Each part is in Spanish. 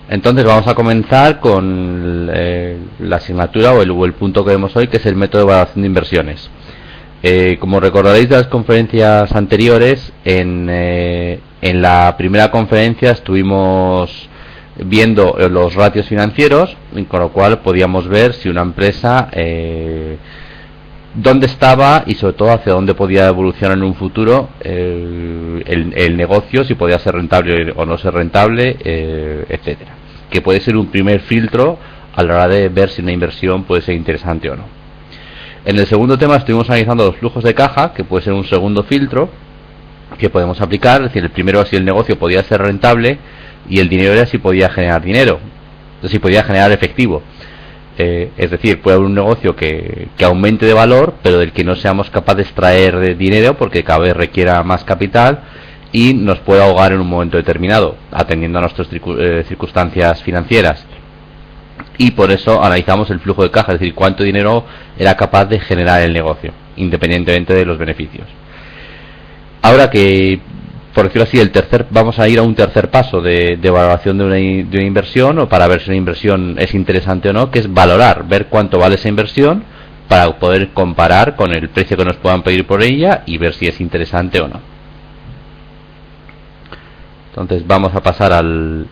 Entonces vamos a comenzar con la asignatura o el punto que vemos hoy, que es el método de evaluación de inversiones. Como recordaréis de las conferencias anteriores, en la primera conferencia estuvimos viendo los ratios financieros, con lo cual podíamos ver si una empresa dónde estaba y sobre todo hacia dónde podía evolucionar en un futuro el negocio, si podía ser rentable o no ser rentable, etcétera, que puede ser un primer filtro a la hora de ver si una inversión puede ser interesante o no. En el segundo tema estuvimos analizando los flujos de caja, que puede ser un segundo filtro que podemos aplicar. Es decir, el primero era si el negocio podía ser rentable y el dinero era si podía generar dinero, si podía generar efectivo. Es decir, puede haber un negocio que aumente de valor, pero del que no seamos capaces de extraer dinero porque cada vez requiera más capital y nos puede ahogar en un momento determinado, atendiendo a nuestras circunstancias financieras. Y por eso analizamos el flujo de caja, es decir, cuánto dinero era capaz de generar el negocio, independientemente de los beneficios. Ahora que, por decirlo así, vamos a ir a un tercer paso de valoración de una inversión, o para ver si una inversión es interesante o no, que es valorar, ver cuánto vale esa inversión para poder comparar con el precio que nos puedan pedir por ella y ver si es interesante o no. Entonces vamos a pasar al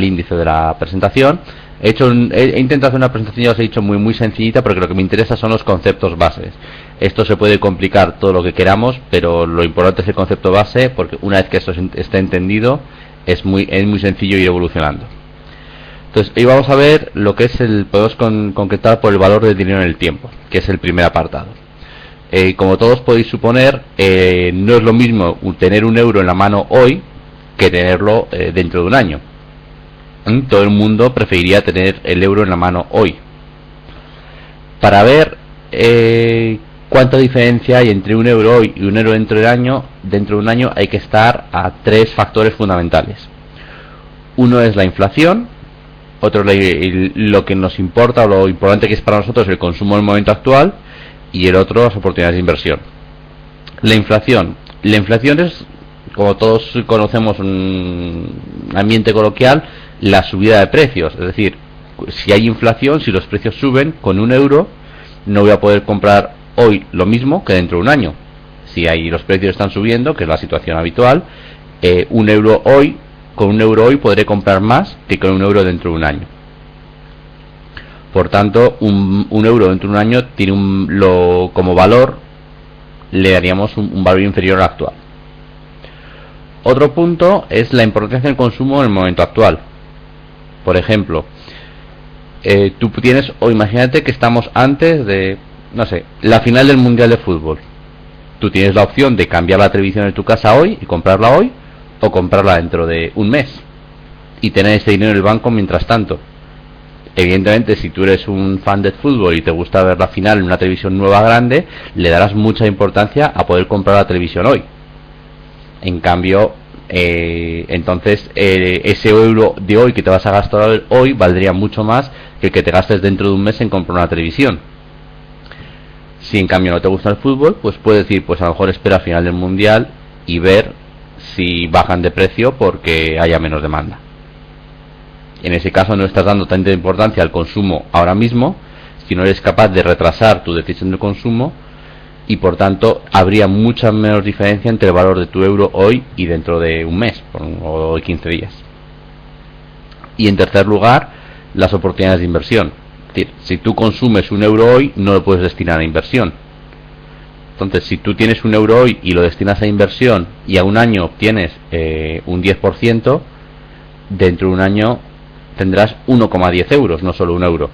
índice de la presentación. He intentado hacer una presentación, ya os he dicho, muy sencillita, porque lo que me interesa son los conceptos bases. Esto se puede complicar todo lo que queramos, pero lo importante es el concepto base, porque una vez que esto esté entendido, es muy sencillo ir evolucionando. Entonces, hoy vamos a ver lo que es podemos concretar por el valor del dinero en el tiempo, que es el primer apartado. Como todos podéis suponer, no es lo mismo tener un euro en la mano hoy que tenerlo dentro de un año. Todo el mundo preferiría tener el euro en la mano hoy. Para ver cuánta diferencia hay entre un euro hoy y un euro dentro de un año hay que estar a tres factores fundamentales. Uno es la inflación, otro es lo que nos importa o lo importante que es para nosotros el consumo en el momento actual, y el otro las oportunidades de inversión. La inflación es, como todos conocemos, un ambiente coloquial, la subida de precios. Es decir, si hay inflación, si los precios suben, con un euro no voy a poder comprar hoy lo mismo que dentro de un año. Si los precios están subiendo, que es la situación habitual, con un euro hoy podré comprar más que con un euro dentro de un año. Por tanto, un euro dentro de un año tiene como valor le daríamos un valor inferior al actual. Otro punto es la importancia del consumo en el momento actual. Por ejemplo, tú tienes, o imagínate que estamos antes de, no sé, la final del Mundial de Fútbol. Tú tienes la opción de cambiar la televisión en tu casa hoy y comprarla hoy, o comprarla dentro de un mes y tener ese dinero en el banco mientras tanto. Evidentemente, si tú eres un fan del fútbol y te gusta ver la final en una televisión nueva grande, le darás mucha importancia a poder comprar la televisión hoy. En cambio, entonces ese euro de hoy que te vas a gastar hoy valdría mucho más que el que te gastes dentro de un mes en comprar una televisión. Si en cambio no te gusta el fútbol, pues puedes decir, pues a lo mejor espera a final del mundial y ver si bajan de precio porque haya menos demanda. En ese caso no estás dando tanta importancia al consumo ahora mismo, si no eres capaz de retrasar tu decisión de consumo, y por tanto habría mucha menos diferencia entre el valor de tu euro hoy y dentro de un mes o de 15 días. Y en tercer lugar, las oportunidades de inversión. Es decir, si tú consumes un euro hoy, no lo puedes destinar a inversión. Entonces, si tú tienes un euro hoy y lo destinas a inversión y a un año obtienes un 10%, dentro de un año tendrás 1,10 euros, no solo un euro.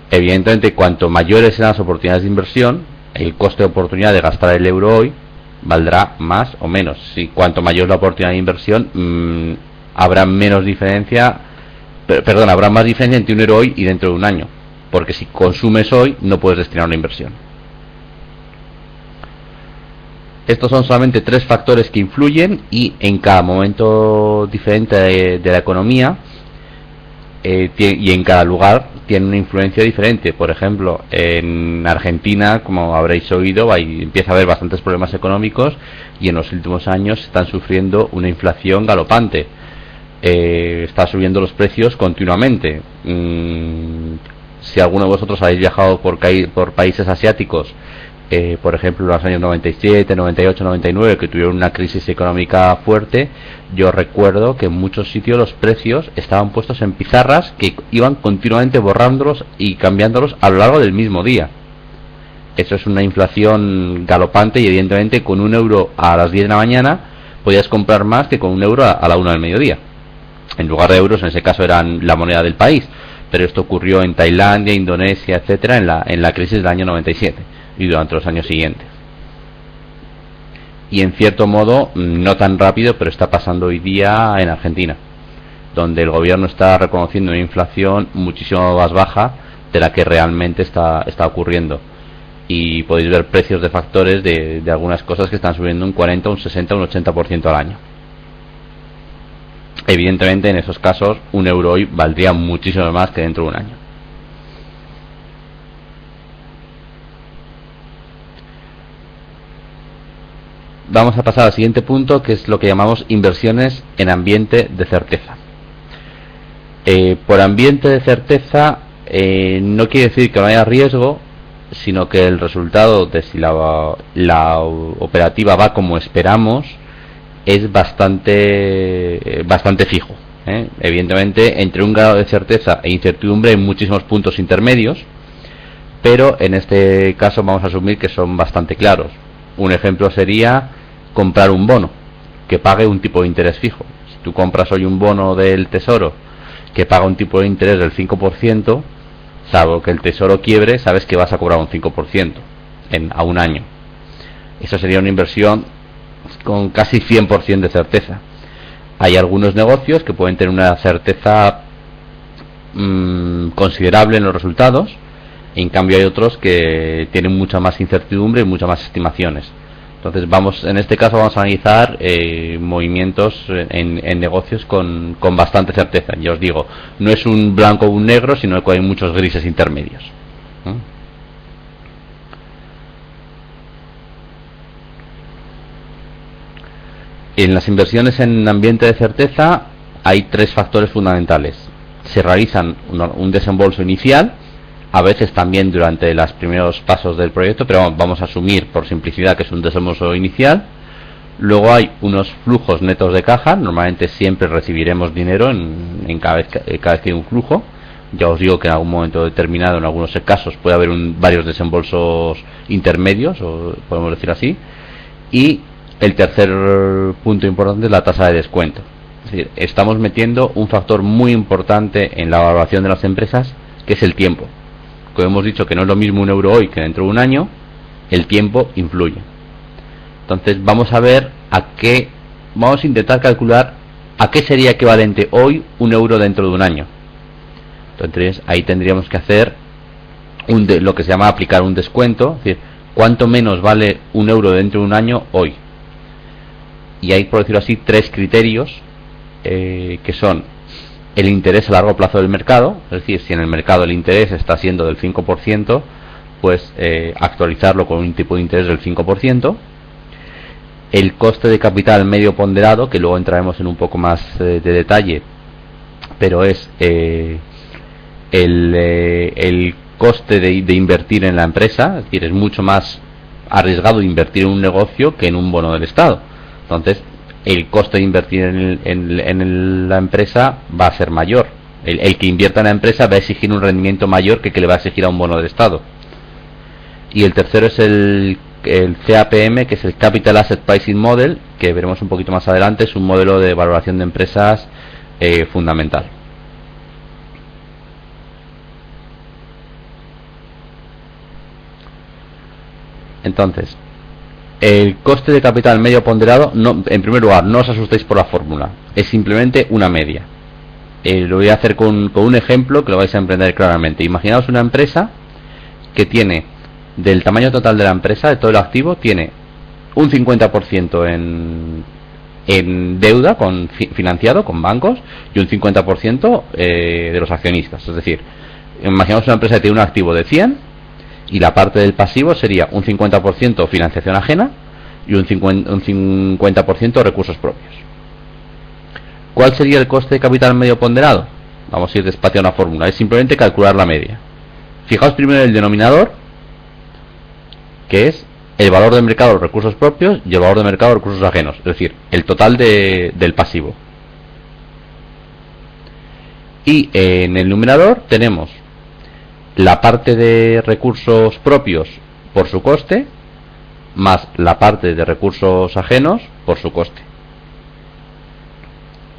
Evidentemente, cuanto mayores sean las oportunidades de inversión, el coste de oportunidad de gastar el euro hoy valdrá más o menos. Si cuanto mayor es la oportunidad de inversión, habrá menos diferencia, habrá más diferencia entre un euro hoy y dentro de un año, porque si consumes hoy no puedes destinar una inversión. Estos son solamente tres factores que influyen y en cada momento diferente de la economía y en cada lugar tiene una influencia diferente. Por ejemplo, en Argentina, como habréis oído, empieza a haber bastantes problemas económicos y en los últimos años están sufriendo una inflación galopante. está subiendo los precios continuamente. Si alguno de vosotros habéis viajado por países asiáticos, por ejemplo en los años 97, 98, 99, que tuvieron una crisis económica fuerte, yo recuerdo que en muchos sitios los precios estaban puestos en pizarras que iban continuamente borrándolos y cambiándolos a lo largo del mismo día. Eso es una inflación galopante, y evidentemente con un euro a las 10 de la mañana podías comprar más que con un euro a la 1 del mediodía. En lugar de euros, en ese caso eran la moneda del país, pero esto ocurrió en Tailandia, Indonesia, etcétera, en la crisis del año 97 y durante los años siguientes. Y en cierto modo, no tan rápido, pero está pasando hoy día en Argentina, donde el gobierno está reconociendo una inflación muchísimo más baja de la que realmente está ocurriendo. Y podéis ver precios de factores de algunas cosas que están subiendo un 40, un 60, un 80% al año. Evidentemente, en esos casos, un euro hoy valdría muchísimo más que dentro de un año. Vamos a pasar al siguiente punto, que es lo que llamamos inversiones en ambiente de certeza. Por ambiente de certeza no quiere decir que no haya riesgo, sino que el resultado de si la operativa va como esperamos es bastante fijo. Evidentemente, entre un grado de certeza e incertidumbre hay muchísimos puntos intermedios, pero en este caso vamos a asumir que son bastante claros. Un ejemplo sería comprar un bono que pague un tipo de interés fijo. Si tú compras hoy un bono del Tesoro que paga un tipo de interés del 5%, salvo que el Tesoro quiebre, sabes que vas a cobrar un 5% a un año. Eso sería una inversión con casi 100% de certeza. Hay algunos negocios que pueden tener una certeza considerable en los resultados, y en cambio hay otros que tienen mucha más incertidumbre y muchas más estimaciones. Entonces en este caso vamos a analizar movimientos en negocios con bastante certeza. Ya os digo, no es un blanco o un negro, sino que hay muchos grises intermedios. En las inversiones en ambiente de certeza hay tres factores fundamentales. Se realizan un desembolso inicial, a veces también durante los primeros pasos del proyecto, pero vamos a asumir por simplicidad que es un desembolso inicial. Luego hay unos flujos netos de caja, normalmente siempre recibiremos dinero en cada vez que hay un flujo. Ya os digo que en algún momento determinado, en algunos casos, puede haber varios desembolsos intermedios, o podemos decir así. Y el tercer punto importante es la tasa de descuento. Es decir, estamos metiendo un factor muy importante en la valoración de las empresas, que es el tiempo. Como hemos dicho que no es lo mismo un euro hoy que dentro de un año, el tiempo influye. Entonces vamos a ver vamos a intentar calcular a qué sería equivalente hoy un euro dentro de un año. Entonces ahí tendríamos que hacer lo que se llama aplicar un descuento, es decir, cuánto menos vale un euro dentro de un año hoy. Y hay, por decirlo así, tres criterios que son el interés a largo plazo del mercado, es decir, si en el mercado el interés está siendo del 5%, pues actualizarlo con un tipo de interés del 5%. El coste de capital medio ponderado, que luego entraremos en un poco más de detalle, pero es el coste de invertir en la empresa, es decir, es mucho más arriesgado invertir en un negocio que en un bono del Estado. Entonces, el coste de invertir en la empresa va a ser mayor. El que invierta en la empresa va a exigir un rendimiento mayor que le va a exigir a un bono del Estado. Y el tercero es el CAPM, que es el Capital Asset Pricing Model, que veremos un poquito más adelante. Es un modelo de valoración de empresas fundamental. Entonces, el coste de capital medio ponderado, en primer lugar, no os asustéis por la fórmula, es simplemente una media. Lo voy a hacer con un ejemplo que lo vais a entender claramente. Imaginaos una empresa que tiene, del tamaño total de la empresa, de todo el activo, tiene un 50% en deuda financiado con bancos y un 50% de los accionistas. Es decir, imaginaos una empresa que tiene un activo de 100 y la parte del pasivo sería un 50% financiación ajena y un 50% recursos propios. ¿Cuál sería el coste de capital medio ponderado? Vamos a ir despacio a una fórmula. Es simplemente calcular la media. Fijaos primero en el denominador, que es el valor de mercado de los recursos propios y el valor de mercado de los recursos ajenos. Es decir, el total del pasivo. Y en el numerador tenemos la parte de recursos propios por su coste, más la parte de recursos ajenos por su coste.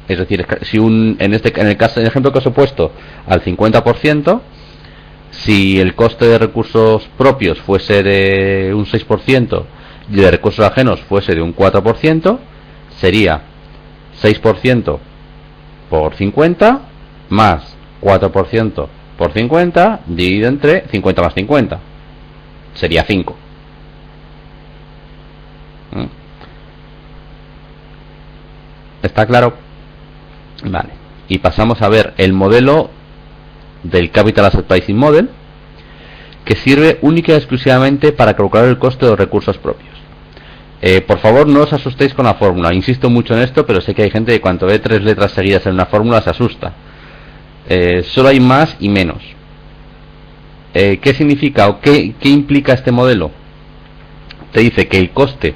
Es decir, si en el ejemplo que os he puesto al 50%, si el coste de recursos propios fuese de un 6% y de recursos ajenos fuese de un 4%, sería 6% por 50 más 4% por 50 dividido entre 50 más 50. Sería 5. ¿Está claro? Vale. Y pasamos a ver el modelo del Capital Asset Pricing Model, que sirve única y exclusivamente para calcular el coste de los recursos propios. Por favor, no os asustéis con la fórmula. Insisto mucho en esto, pero sé que hay gente que cuando ve 3 letras seguidas en una fórmula se asusta. Solo hay más y menos. ¿Qué significa o qué implica este modelo? Te dice que el coste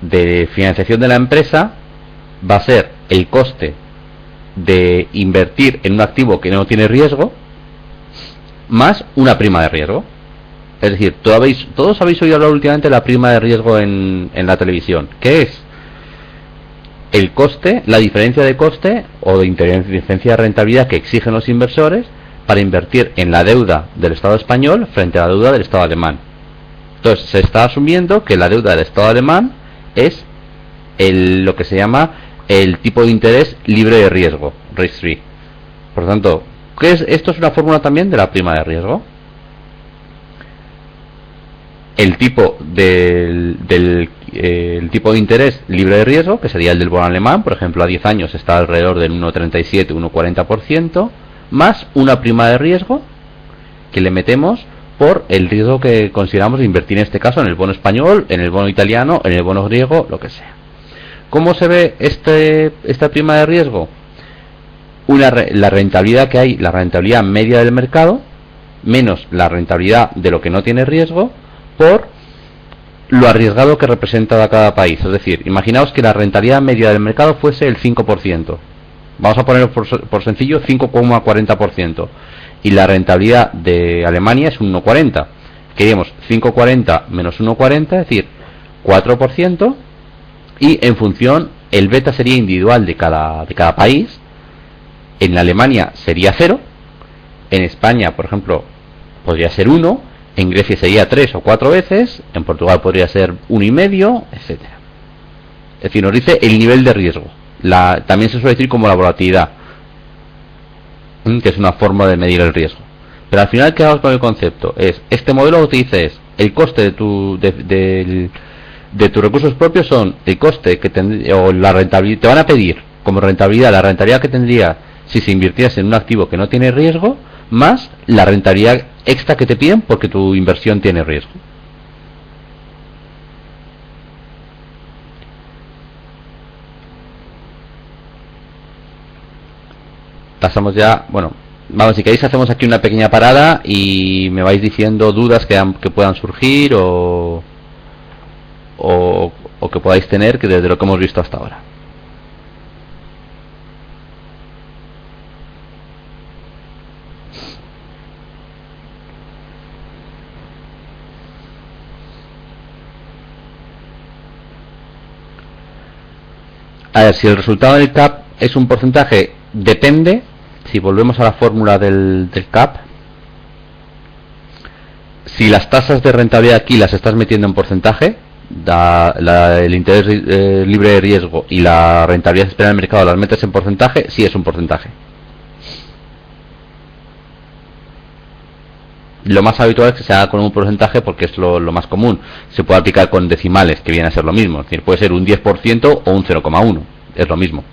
de financiación de la empresa va a ser el coste de invertir en un activo que no tiene riesgo más una prima de riesgo. Es decir, todos habéis oído hablar últimamente de la prima de riesgo en la televisión. ¿Qué es? El coste, la diferencia de coste o de diferencia de rentabilidad que exigen los inversores para invertir en la deuda del Estado español frente a la deuda del Estado alemán. Entonces se está asumiendo que la deuda del Estado alemán es lo que se llama el tipo de interés libre de riesgo, risk free. Por lo tanto, ¿qué es? Esto es una fórmula también de la prima de riesgo. El tipo el tipo de interés libre de riesgo, que sería el del bono alemán, por ejemplo, a 10 años está alrededor del 1,37, 1,40%, más una prima de riesgo que le metemos por el riesgo que consideramos de invertir en este caso en el bono español, en el bono italiano, en el bono griego, lo que sea. ¿Cómo se ve esta prima de riesgo? La rentabilidad que hay, la rentabilidad media del mercado, menos la rentabilidad de lo que no tiene riesgo, por lo arriesgado que representa cada país. Es decir, imaginaos que la rentabilidad media del mercado fuese el 5%. Vamos a poner por sencillo 5,40%. Y la rentabilidad de Alemania es un 1,40. Queríamos 5,40 menos 1,40, es decir, 4%. Y en función, el beta sería individual de cada país. En Alemania sería 0. En España, por ejemplo, podría ser 1. En Grecia sería 3 o 4 veces. En Portugal podría ser 1,5, etcétera. Es decir, nos dice el nivel de riesgo. También se suele decir como la volatilidad, que es una forma de medir el riesgo. Pero al final, quedamos con el concepto. Este modelo lo que te dice es el coste de tus recursos propios son el coste o la rentabilidad. Te van a pedir como rentabilidad la rentabilidad que tendría si se invirtiese en un activo que no tiene riesgo, más la rentabilidad extra que te piden porque tu inversión tiene riesgo. Pasamos ya, bueno, vamos, si queréis hacemos aquí una pequeña parada y me vais diciendo dudas que puedan surgir o que podáis tener que desde lo que hemos visto hasta ahora. A ver, si el resultado del CAP es un porcentaje, depende. Si volvemos a la fórmula del CAP, si las tasas de rentabilidad aquí las estás metiendo en porcentaje, el interés libre de riesgo y la rentabilidad esperada del mercado las metes en porcentaje, sí es un porcentaje. Lo más habitual es que se haga con un porcentaje porque es lo más común. Se puede aplicar con decimales, que viene a ser lo mismo. Es decir, puede ser un 10% o un 0,1. Es lo mismo.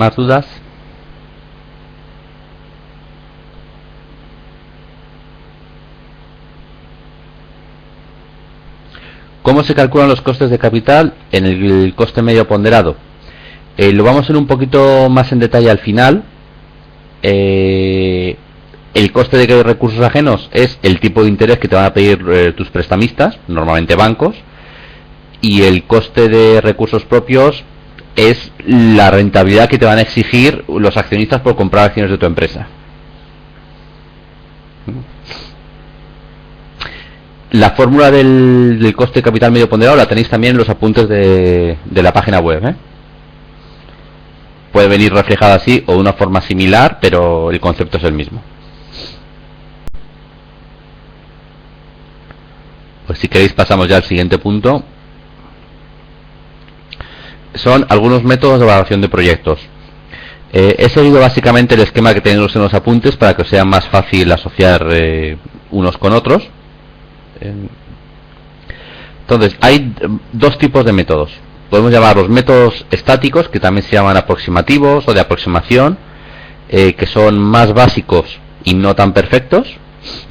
¿Más dudas? ¿Cómo se calculan los costes de capital en el coste medio ponderado? Lo vamos a ver un poquito más en detalle al final. El coste de recursos ajenos es el tipo de interés que te van a pedir tus prestamistas, normalmente bancos, y el coste de recursos propios es la rentabilidad que te van a exigir los accionistas por comprar acciones de tu empresa. La fórmula del coste de capital medio ponderado la tenéis también en los apuntes de la página web, Puede venir reflejada así o de una forma similar, pero el concepto es el mismo. Pues si queréis pasamos ya al siguiente punto. Son algunos métodos de evaluación de proyectos. He seguido básicamente el esquema que tenéis en los apuntes para que os sea más fácil asociar unos con otros. Entonces, hay dos tipos de métodos. Podemos llamarlos métodos estáticos, que también se llaman aproximativos o de aproximación, que son más básicos y no tan perfectos,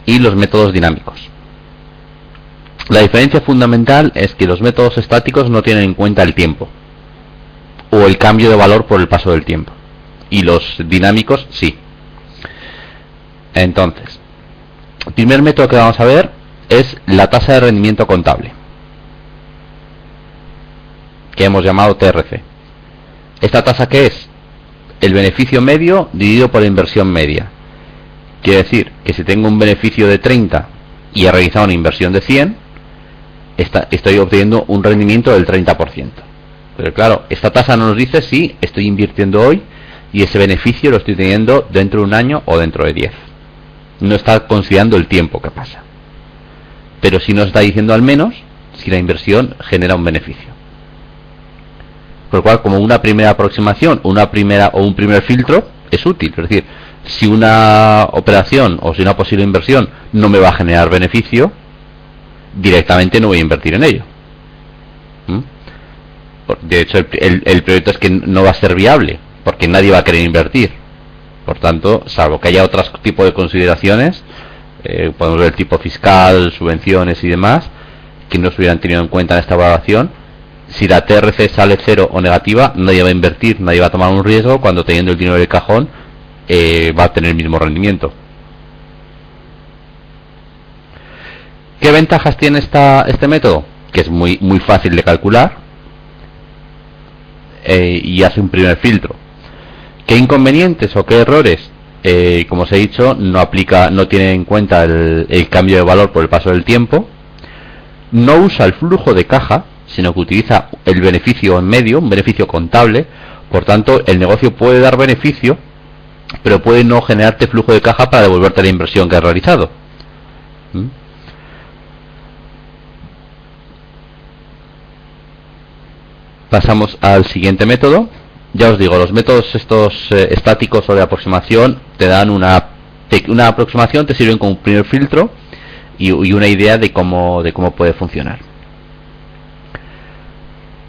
y los métodos dinámicos. La diferencia fundamental es que los métodos estáticos no tienen en cuenta el tiempo o el cambio de valor por el paso del tiempo, y los dinámicos sí. Entonces, el primer método que vamos a ver es la tasa de rendimiento contable, que hemos llamado TRC. ¿Esta tasa qué es? El beneficio medio dividido por la inversión media. Quiere decir que si tengo un beneficio de 30 y he realizado una inversión de 100, estoy obteniendo un rendimiento del 30%. Pero claro, esta tasa no nos dice si estoy invirtiendo hoy y ese beneficio lo estoy teniendo dentro de un año o dentro de 10. No está considerando el tiempo que pasa. Pero sí nos está diciendo al menos si la inversión genera un beneficio. Por lo cual, como una primera aproximación, un primer filtro es útil. Es decir, si una operación o si una posible inversión no me va a generar beneficio, directamente no voy a invertir en ello. De hecho, el proyecto es que no va a ser viable, porque nadie va a querer invertir. Por tanto, salvo que haya otros tipos de consideraciones, podemos ver el tipo fiscal, subvenciones y demás, que no se hubieran tenido en cuenta en esta evaluación. Si la TRC sale cero o negativa, nadie va a invertir, nadie va a tomar un riesgo, cuando teniendo el dinero en el cajón va a tener el mismo rendimiento. ¿Qué ventajas tiene este método? Que es muy fácil de calcular y hace un primer filtro. ¿Qué inconvenientes o qué errores? Como os he dicho, no tiene en cuenta el cambio de valor por el paso del tiempo. No usa el flujo de caja, sino que utiliza el beneficio en medio, un beneficio contable. Por tanto, el negocio puede dar beneficio, pero puede no generarte flujo de caja para devolverte la inversión que has realizado. Pasamos al siguiente método. Ya os digo, los métodos estos estáticos o de aproximación te dan una aproximación, te sirven como un primer filtro y una idea de cómo puede funcionar.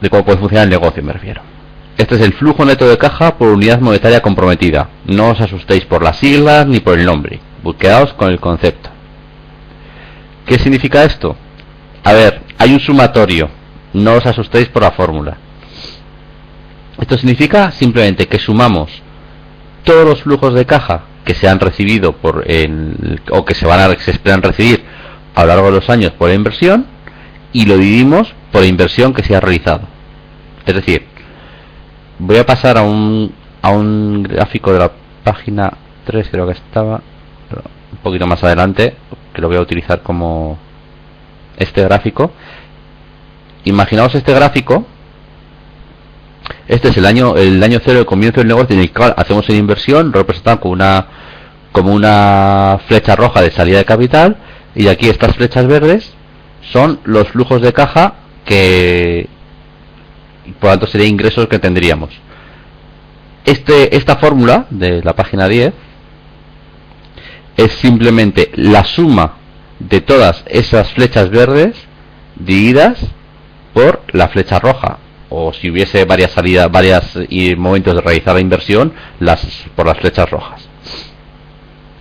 De cómo puede funcionar el negocio, me refiero. Este es el flujo neto de caja por unidad monetaria comprometida. No os asustéis por las siglas ni por el nombre. Quedaos con el concepto. ¿Qué significa esto? A ver, hay un sumatorio. No os asustéis por la fórmula. Esto significa simplemente que sumamos todos los flujos de caja que se han recibido o que se esperan recibir a lo largo de los años por la inversión y lo dividimos por la inversión que se ha realizado. Es decir, voy a pasar a un gráfico de la página 3, creo que estaba, un poquito más adelante, que lo voy a utilizar como este gráfico. Imaginaos este gráfico. Este es el año cero de comienzo del negocio, en el cual hacemos una inversión representado como una flecha roja de salida de capital, y aquí estas flechas verdes son los flujos de caja que por lo tanto sería ingresos que tendríamos. Esta fórmula de la página 10 es simplemente la suma de todas esas flechas verdes divididas por la flecha roja. o si hubiese varias salidas, varios momentos de realizar la inversión, por las flechas rojas.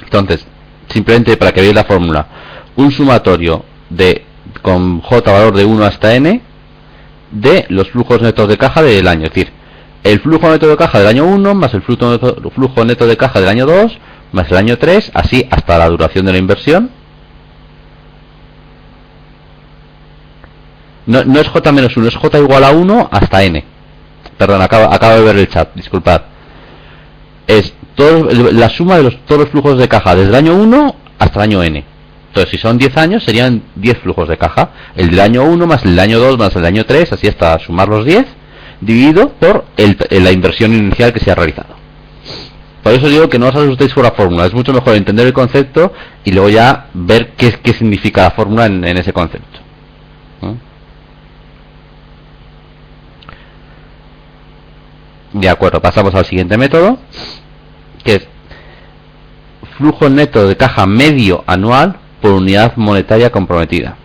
Entonces, simplemente para que veáis la fórmula, un sumatorio con J valor de 1 hasta N de los flujos netos de caja del año, es decir, el flujo neto de caja del año 1 más el flujo neto de caja del año 2 más el año 3, así hasta la duración de la inversión. No es J menos 1, es J igual a 1 hasta N. Perdón, acabo de ver el chat, disculpad. Es la suma de todos los flujos de caja desde el año 1 hasta el año N. Entonces, si son 10 años, serían 10 flujos de caja. El del año 1 más el del año 2 más el del año 3, así hasta sumar los 10, dividido por la inversión inicial que se ha realizado. Por eso digo que no os asustéis por la fórmula. Es mucho mejor entender el concepto y luego ya ver qué significa la fórmula en ese concepto. De acuerdo, pasamos al siguiente método, que es flujo neto de caja medio anual por unidad monetaria comprometida.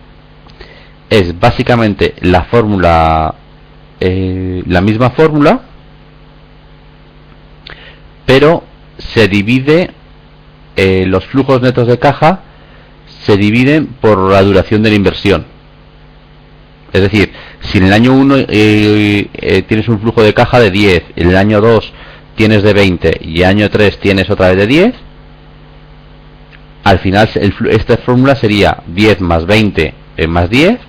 Es básicamente la fórmula, la misma fórmula, pero se divide, los flujos netos de caja se dividen por la duración de la inversión. Es decir, si en el año 1 tienes un flujo de caja de 10, en el año 2 tienes de 20 y en el año 3 tienes otra vez de 10, al final esta fórmula sería 10 más 20 más 10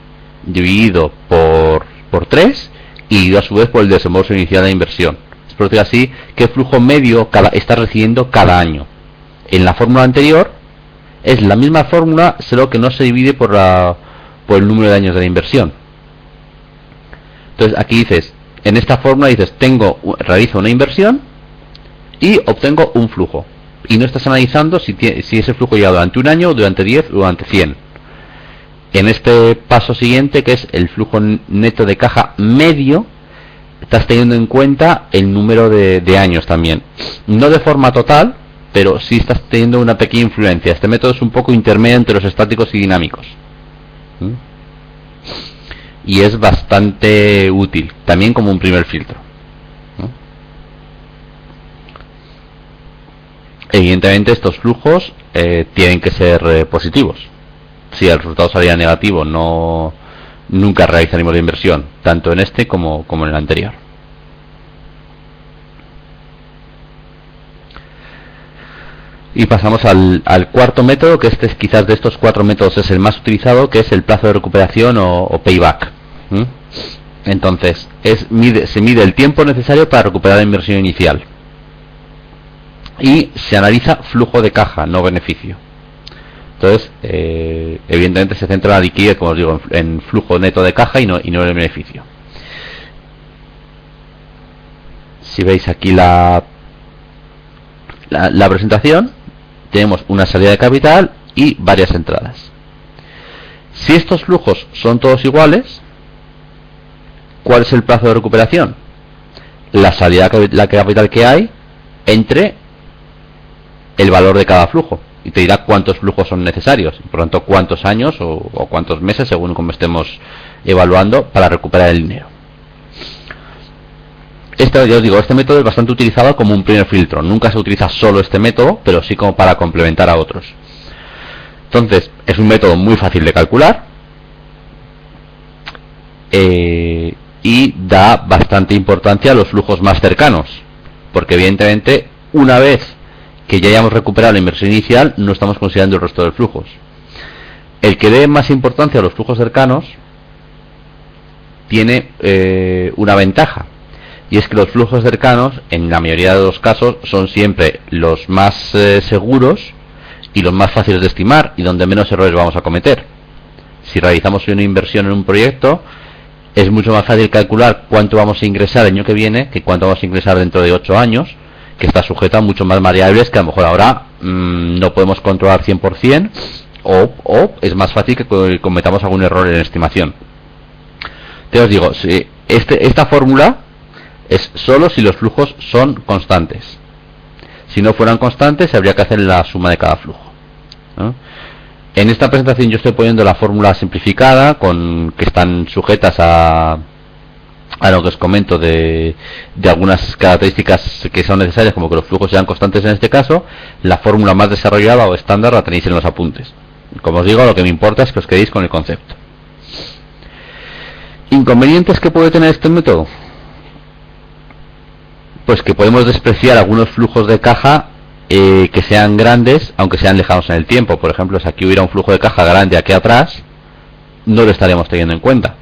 dividido por 3 y a su vez por el desembolso inicial de la inversión. Es por decir así, qué flujo medio estás recibiendo cada año. En la fórmula anterior es la misma fórmula, solo que no se divide por el número de años de la inversión. Entonces aquí dices, en esta fórmula dices, realizo una inversión y obtengo un flujo. Y no estás analizando si ese flujo llega durante un año, durante 10 o durante 100. En este paso siguiente, que es el flujo neto de caja medio, estás teniendo en cuenta el número de años también. No de forma total, pero sí estás teniendo una pequeña influencia. Este método es un poco intermedio entre los estáticos y dinámicos. Y es bastante útil, también como un primer filtro. Evidentemente estos flujos tienen que ser positivos. Si el resultado saliera negativo, nunca realizaremos la inversión, tanto en este como en el anterior. Y pasamos al cuarto método, que este es quizás de estos 4 métodos es el más utilizado, que es el plazo de recuperación o payback. Entonces, se mide el tiempo necesario para recuperar la inversión inicial. Y se analiza flujo de caja, no beneficio. Entonces, evidentemente se centra la liquidez, como os digo, en flujo neto de caja y no en el beneficio. Si veis aquí la presentación, tenemos una salida de capital y varias entradas. Si estos flujos son todos iguales, ¿cuál es el plazo de recuperación? La salida de capital que hay entre el valor de cada flujo, y te dirá cuántos flujos son necesarios, y por lo tanto cuántos años o cuántos meses, según como estemos evaluando, para recuperar el dinero. Ya os digo, este método es bastante utilizado como un primer filtro. Nunca se utiliza solo este método, pero sí como para complementar a otros. Entonces, es un método muy fácil de calcular y da bastante importancia a los flujos más cercanos, porque evidentemente una vez que ya hayamos recuperado la inversión inicial, no estamos considerando el resto de flujos. El que dé más importancia a los flujos cercanos tiene una ventaja, y es que los flujos cercanos, en la mayoría de los casos, son siempre los más seguros y los más fáciles de estimar y donde menos errores vamos a cometer. Si realizamos una inversión en un proyecto, es mucho más fácil calcular cuánto vamos a ingresar el año que viene que cuánto vamos a ingresar dentro de 8 años, que está sujeto a mucho más variables que a lo mejor ahora no podemos controlar 100%, o es más fácil que cometamos algún error en la estimación. Te os digo, si esta fórmula es solo si los flujos son constantes. Si no fueran constantes, habría que hacer la suma de cada flujo, ¿no? En esta presentación yo estoy poniendo la fórmula simplificada, que están sujetas a a lo que os comento de algunas características que son necesarias, como que los flujos sean constantes en este caso, la fórmula más desarrollada o estándar la tenéis en los apuntes. Como os digo, lo que me importa es que os quedéis con el concepto. ¿Inconvenientes que puede tener este método? Pues que podemos despreciar algunos flujos de caja que sean grandes, aunque sean lejanos en el tiempo. Por ejemplo, si aquí hubiera un flujo de caja grande aquí atrás, no lo estaríamos teniendo en cuenta.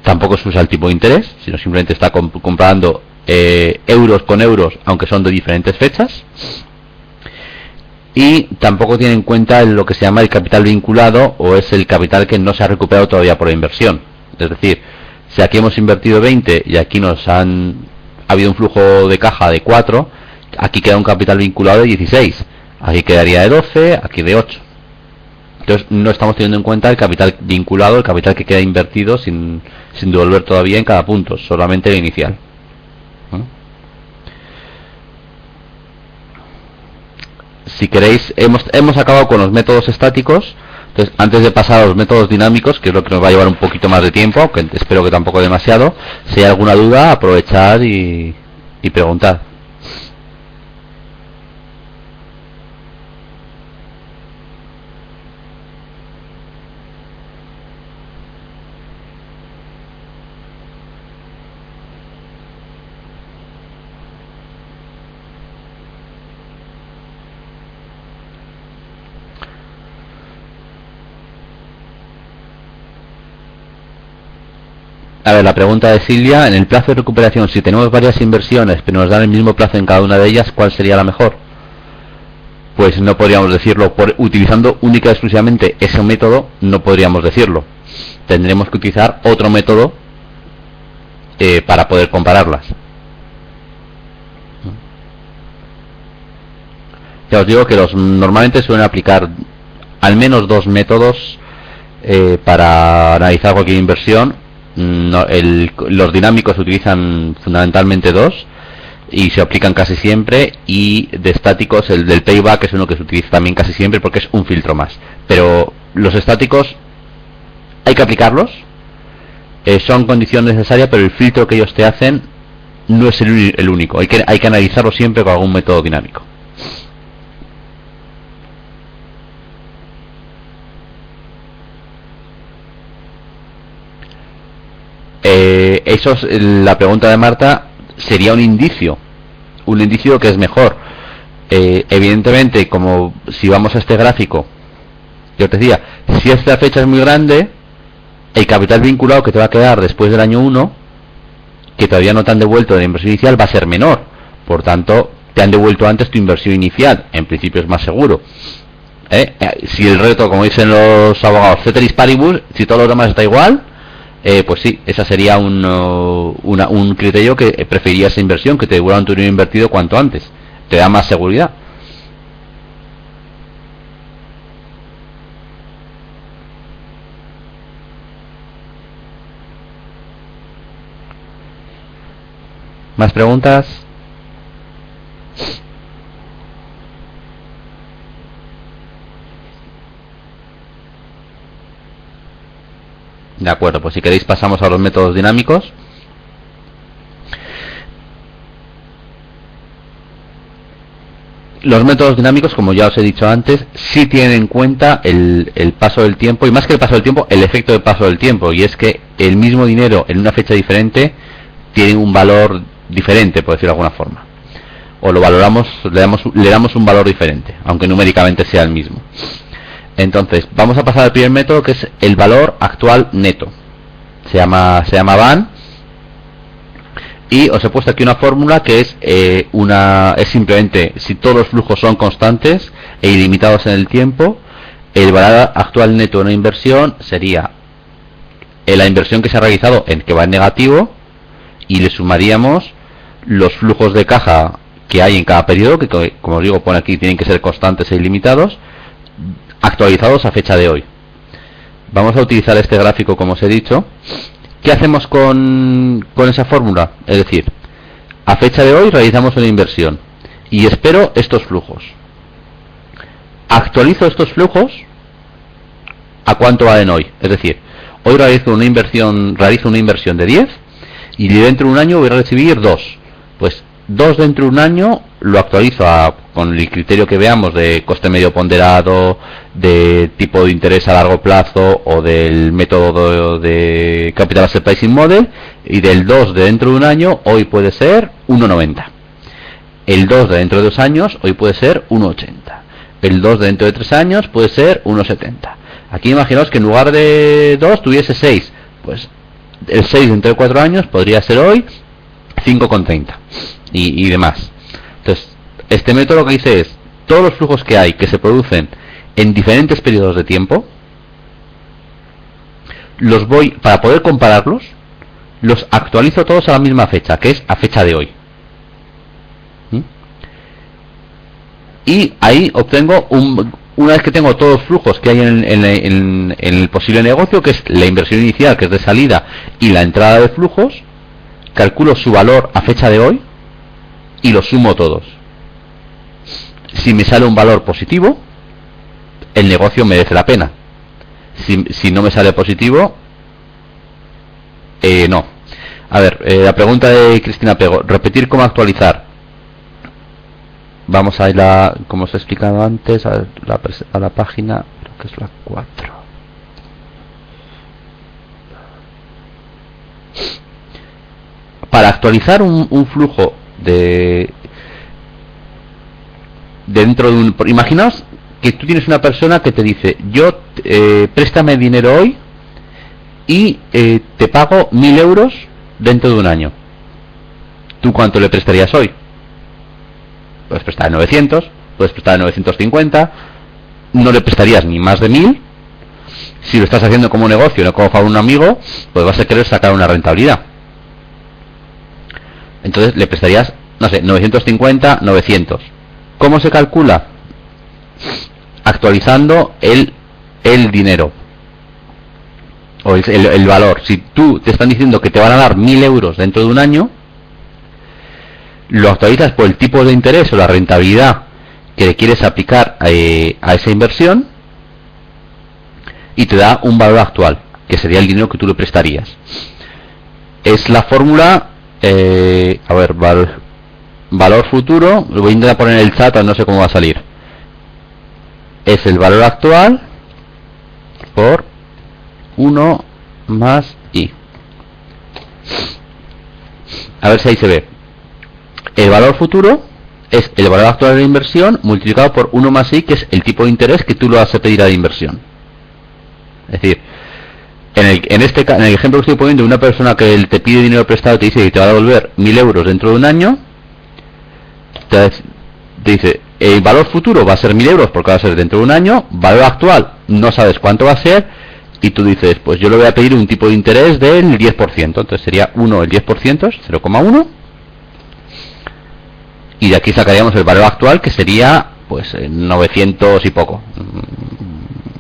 Tampoco se usa el tipo de interés, sino simplemente está comparando euros con euros, aunque son de diferentes fechas. Y tampoco tiene en cuenta lo que se llama el capital vinculado, o es el capital que no se ha recuperado todavía por la inversión. Es decir, si aquí hemos invertido 20 y aquí ha habido un flujo de caja de 4, aquí queda un capital vinculado de 16, aquí quedaría de 12, aquí de 8. Entonces no estamos teniendo en cuenta el capital vinculado, el capital que queda invertido sin devolver todavía en cada punto, solamente el inicial. Si queréis, hemos acabado con los métodos estáticos. Entonces, antes de pasar a los métodos dinámicos, que es lo que nos va a llevar un poquito más de tiempo, aunque espero que tampoco demasiado, si hay alguna duda, aprovechad y preguntad. A ver, la pregunta de Silvia: en el plazo de recuperación, si tenemos varias inversiones pero nos dan el mismo plazo en cada una de ellas, ¿cuál sería la mejor? Pues no podríamos decirlo. Utilizando única y exclusivamente ese método, no podríamos decirlo. Tendremos que utilizar otro método para poder compararlas. Ya os digo que normalmente suelen aplicar al menos dos métodos para analizar cualquier inversión. Los dinámicos utilizan fundamentalmente dos y se aplican casi siempre, y de estáticos el del payback es uno que se utiliza también casi siempre porque es un filtro más. Pero los estáticos hay que aplicarlos, son condición necesaria, pero el filtro que ellos te hacen no es el único. Hay que analizarlo siempre con algún método dinámico. Eso es la pregunta de Marta. Sería un indicio que es mejor. Evidentemente, como si vamos a este gráfico, yo te decía, si esta fecha es muy grande, el capital vinculado que te va a quedar después del año 1, que todavía no te han devuelto de la inversión inicial, va a ser menor. Por tanto, te han devuelto antes tu inversión inicial. En principio es más seguro. Si el reto, como dicen los abogados, ceteris paribus, si todo lo demás está igual, pues sí, esa sería un criterio que preferiría esa inversión, que te devuelvan tu dinero invertido cuanto antes. Te da más seguridad. ¿Más preguntas? De acuerdo, pues si queréis pasamos a los métodos dinámicos. Los métodos dinámicos, como ya os he dicho antes, sí tienen en cuenta el paso del tiempo, y más que el paso del tiempo, el efecto del paso del tiempo, y es que el mismo dinero en una fecha diferente tiene un valor diferente, por decirlo de alguna forma. O lo valoramos, le damos un valor diferente, aunque numéricamente sea el mismo. Entonces, vamos a pasar al primer método, que es el valor actual neto. Se llama VAN. Y os he puesto aquí una fórmula que es simplemente, si todos los flujos son constantes e ilimitados en el tiempo, el valor actual neto de una inversión sería la inversión que se ha realizado, que va en negativo, y le sumaríamos los flujos de caja que hay en cada periodo, que como os digo, pone aquí, tienen que ser constantes e ilimitados, actualizados a fecha de hoy. Vamos a utilizar este gráfico, como os he dicho. ¿Qué hacemos con esa fórmula? Es decir, a fecha de hoy realizamos una inversión y espero estos flujos. Actualizo estos flujos a cuánto valen hoy. Es decir, Hoy realizo una inversión de 10 y dentro de un año voy a recibir 2. Pues 2 dentro de un año lo actualizo con el criterio que veamos de coste medio ponderado, de tipo de interés a largo plazo o del método de Capital Asset Pricing Model, y del 2 de dentro de un año hoy puede ser 1,90. El 2 de dentro de 2 años hoy puede ser 1,80. El 2 de dentro de 3 años puede ser 1,70. Aquí imaginaos que en lugar de 2 tuviese 6. Pues el 6 dentro de 4 años podría ser hoy 5,30 y demás. Entonces, este método lo que dice es, todos los flujos que hay que se producen en diferentes periodos de tiempo, los voy, para poder compararlos, los actualizo todos a la misma fecha, que es a fecha de hoy. Y ahí obtengo una vez que tengo todos los flujos que hay en el posible negocio, que es la inversión inicial, que es de salida, y la entrada de flujos, calculo su valor a fecha de hoy y los sumo todos. Si me sale un valor positivo, el negocio merece la pena. Si no me sale positivo, no. A ver, la pregunta de Cristina Pego, repetir cómo actualizar. Vamos a ir como os he explicado antes, a la página, creo que es la 4. Para actualizar un flujo dentro de un... Imaginaos que tú tienes una persona que te dice, yo préstame dinero hoy y te pago 1.000 euros dentro de un año. ¿Tú cuánto le prestarías hoy? Puedes prestar 900, puedes prestar 950, no le prestarías ni más de 1.000. Si lo estás haciendo como negocio, no como para un amigo, pues vas a querer sacar una rentabilidad. Entonces le prestarías, no sé, 950, 900. ¿Cómo se calcula? Actualizando el dinero o el valor. Si tú te están diciendo que te van a dar 1.000 euros dentro de un año, lo actualizas por el tipo de interés o la rentabilidad que le quieres aplicar a esa inversión y te da un valor actual, que sería el dinero que tú le prestarías. Es la fórmula, a ver, valor futuro, lo voy a intentar poner en el chat, no sé cómo va a salir. Es el valor actual por 1 más i. A ver si ahí se ve. El valor futuro es el valor actual de la inversión multiplicado por 1 más i, que es el tipo de interés que tú lo vas a pedir a la inversión. Es decir, en el ejemplo que estoy poniendo, una persona que te pide dinero prestado te dice que te va a devolver 1.000 euros dentro de un año, te dice, el valor futuro va a ser 1.000 euros porque va a ser dentro de un año, valor actual no sabes cuánto va a ser, y tú dices, pues yo le voy a pedir un tipo de interés del 10%, entonces sería 1 el 10%, 0,1, y de aquí sacaríamos el valor actual, que sería pues 900 y poco.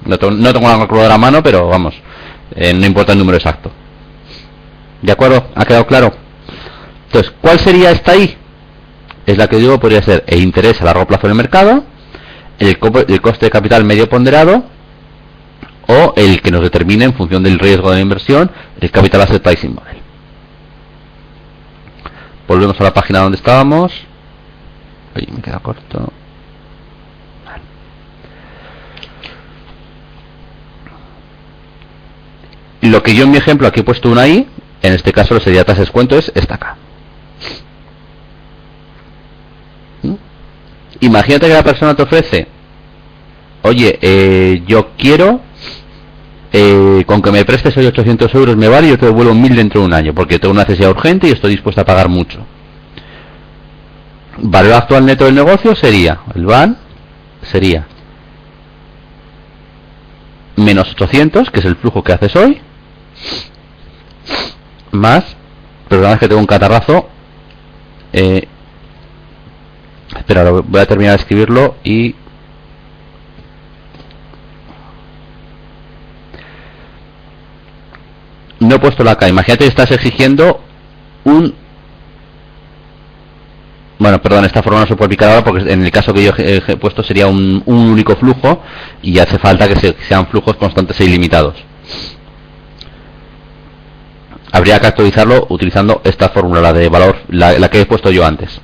No tengo una calculadora a mano, pero vamos, no importa el número exacto. ¿De acuerdo? ¿Ha quedado claro? Entonces, ¿cuál sería esta I? Es la que digo, podría ser el interés a largo plazo en el mercado, el coste de capital medio ponderado, o el que nos determine en función del riesgo de la inversión, el Capital Asset Pricing Model. Volvemos a la página donde estábamos. Oye, me queda corto. Vale. Lo que yo en mi ejemplo aquí he puesto una I, en este caso sería tasa de descuento, es esta acá. Imagínate que la persona te ofrece, oye, yo quiero, con que me prestes hoy 800 euros me vale, y yo te devuelvo 1.000 dentro de un año, porque tengo una necesidad urgente y estoy dispuesto a pagar mucho. Valor actual neto del negocio sería, el VAN sería menos 800, que es el flujo que haces hoy, más, perdón, es que tengo un catarrazo, espera, voy a terminar de escribirlo y no he puesto la K. Imagínate que estás exigiendo bueno, perdón, esta forma no se puede aplicar ahora porque en el caso que yo he puesto sería un único flujo y hace falta que sean flujos constantes e ilimitados. habría que actualizarlo utilizando esta fórmula, la de valor, la que he puesto yo antes.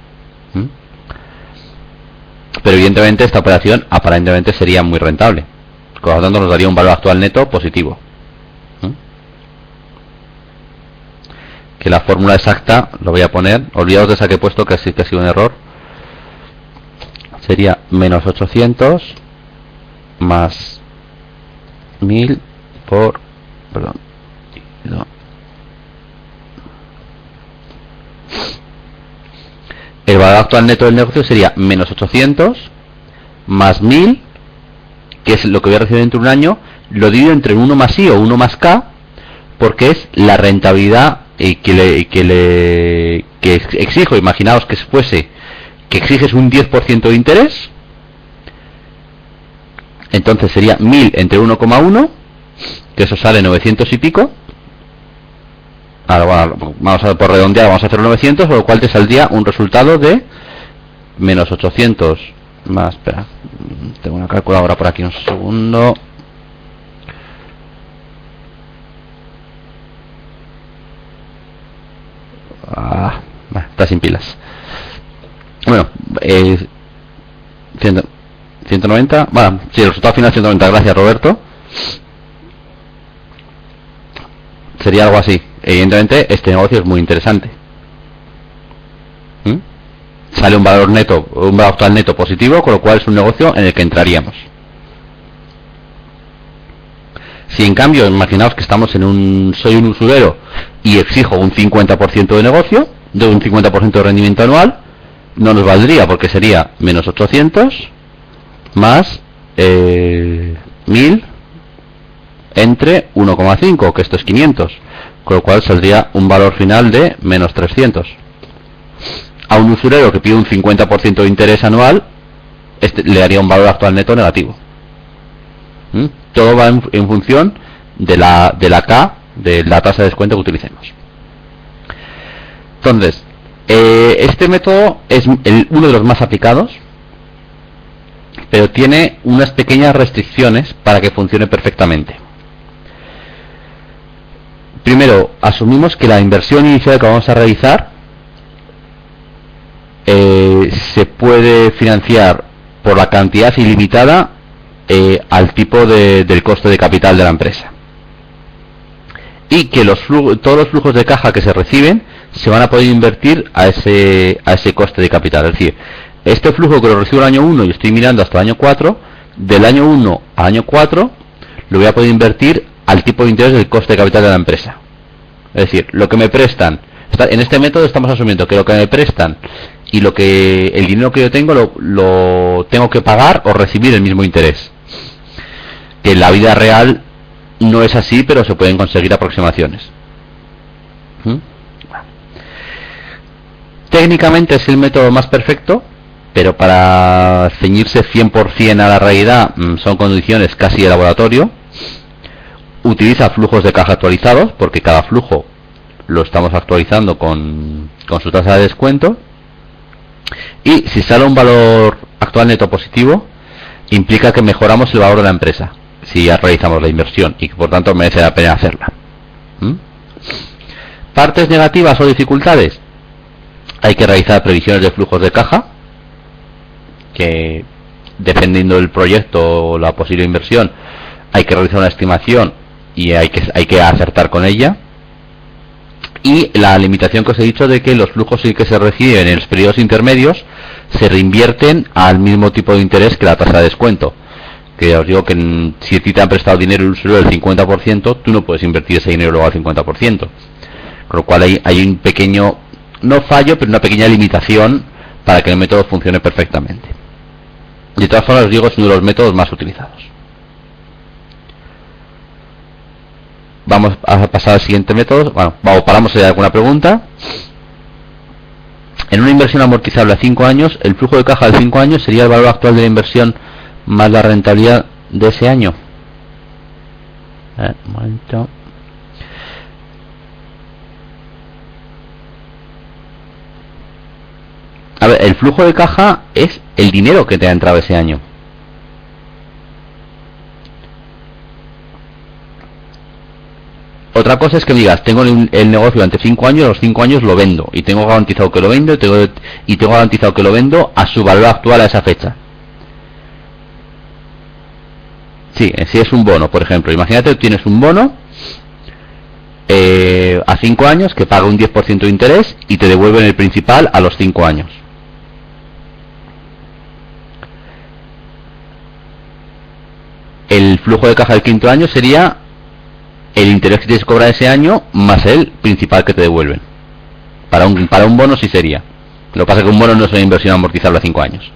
Pero evidentemente esta operación aparentemente sería muy rentable, por lo tanto nos daría un valor actual neto positivo. Que la fórmula exacta lo voy a poner, olvidaos de esa que he puesto, que sí que ha sido un error. Sería menos 800 más 1000 por, perdón, no. El valor actual neto del negocio sería menos 800 más 1000, que es lo que voy a recibir dentro de un año. Lo divido entre 1 más I o 1 más K, porque es la rentabilidad que exijo. Imaginaos que fuese que exiges un 10% de interés, entonces sería 1000 entre 1,1, que eso sale 900 y pico. Ahora, bueno, vamos a por redondear, vamos a hacer 900, con lo cual te saldría un resultado de menos 800 más, espera, tengo una calculadora por aquí, un segundo. Está sin pilas. Bueno, 190, bueno, sí, el resultado final 190, gracias Roberto. Sería algo así. Evidentemente este negocio es muy interesante. Sale un valor neto, un valor actual neto positivo, con lo cual es un negocio en el que entraríamos. Si en cambio, imaginaos que estamos soy un usurero y exijo un 50% de negocio, de un 50% de rendimiento anual, no nos valdría, porque sería menos 800 más 1000 entre 1,5, que esto es 500, con lo cual saldría un valor final de menos 300. A un usurero que pide un 50% de interés anual, le daría un valor actual neto negativo. Todo va en función de la K, de la tasa de descuento que utilicemos. Entonces, este método es uno de los más aplicados, pero tiene unas pequeñas restricciones para que funcione perfectamente. Primero, asumimos que la inversión inicial que vamos a realizar se puede financiar por la cantidad ilimitada al tipo del coste de capital de la empresa, y que todos los flujos de caja que se reciben se van a poder invertir a ese coste de capital. Es decir, este flujo que lo recibo el año 1 y estoy mirando hasta el año 4, del año 1 al año 4 lo voy a poder invertir al tipo de interés del coste de capital de la empresa. Es decir, lo que me prestan, en este método estamos asumiendo que lo que me prestan y el dinero que yo tengo lo tengo que pagar o recibir el mismo interés. Que en la vida real no es así, pero se pueden conseguir aproximaciones. Técnicamente es el método más perfecto, pero para ceñirse 100% a la realidad son condiciones casi de laboratorio. Utiliza flujos de caja actualizados, porque cada flujo lo estamos actualizando con su tasa de descuento. Y si sale un valor actual neto positivo, implica que mejoramos el valor de la empresa si ya realizamos la inversión, y que por tanto merece la pena hacerla. Partes negativas o dificultades: hay que realizar previsiones de flujos de caja, que dependiendo del proyecto o la posible inversión hay que realizar una estimación y hay que acertar con ella. Y la limitación que os he dicho de que los flujos que se reciben en los periodos intermedios se reinvierten al mismo tipo de interés que la tasa de descuento. Que ya os digo que si a ti te han prestado dinero el usuario del 50%, tú no puedes invertir ese dinero luego al 50%. Con lo cual hay un pequeño, no fallo, pero una pequeña limitación para que el método funcione perfectamente. De todas formas, os digo, es uno de los métodos más utilizados. Vamos a pasar al siguiente método. Bueno, paramos si hay alguna pregunta. En una inversión amortizable a 5 años, el flujo de caja de 5 años sería el valor actual de la inversión más la rentabilidad de ese año. Un momento. A ver, el flujo de caja es el dinero que te ha entrado ese año. Otra cosa es que me digas, tengo el negocio durante 5 años, los 5 años lo vendo y tengo garantizado que lo vendo y tengo garantizado que lo vendo a su valor actual a esa fecha. Sí, si es un bono, por ejemplo, imagínate que tienes un bono a 5 años que paga un 10% de interés y te devuelven el principal a los 5 años. El flujo de caja del quinto año sería el interés que tienes que cobrar ese año más el principal que te devuelven. Para un bono sí sería. Lo que pasa es que un bono no es una inversión amortizable a 5 años.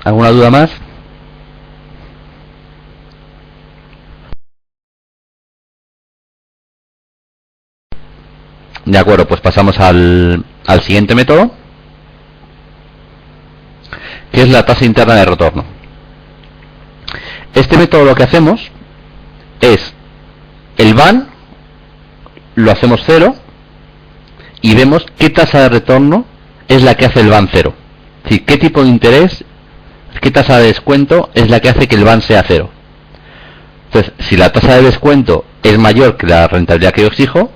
¿Alguna duda más? De acuerdo, pues pasamos al siguiente método, que es la tasa interna de retorno. Este método lo que hacemos es el BAN, lo hacemos cero y vemos qué tasa de retorno es la que hace el BAN cero. Es decir, qué tipo de interés, qué tasa de descuento es la que hace que el BAN sea cero. Entonces, si la tasa de descuento es mayor que la rentabilidad que yo exijo,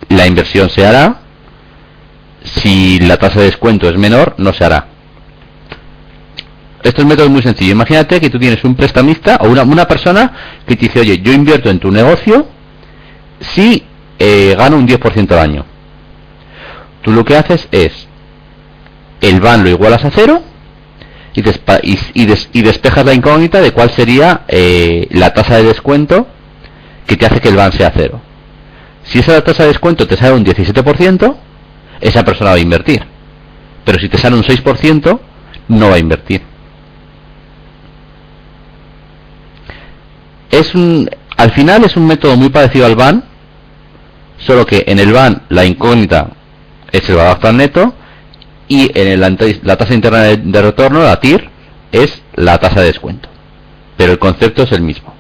la inversión se hará. Si la tasa de descuento es menor, no se hará. Esto es un método muy sencillo. Imagínate que tú tienes un prestamista o una persona que te dice, oye, yo invierto en tu negocio si gano un 10% al año. Tú lo que haces es el BAN lo igualas a cero y despejas la incógnita de cuál sería la tasa de descuento que te hace que el BAN sea cero. Si esa tasa de descuento te sale un 17%, esa persona va a invertir. Pero si te sale un 6%, no va a invertir. Al final es un método muy parecido al BAN, solo que en el BAN la incógnita es el valor actual neto y en la tasa interna de retorno, la TIR, es la tasa de descuento. Pero el concepto es el mismo.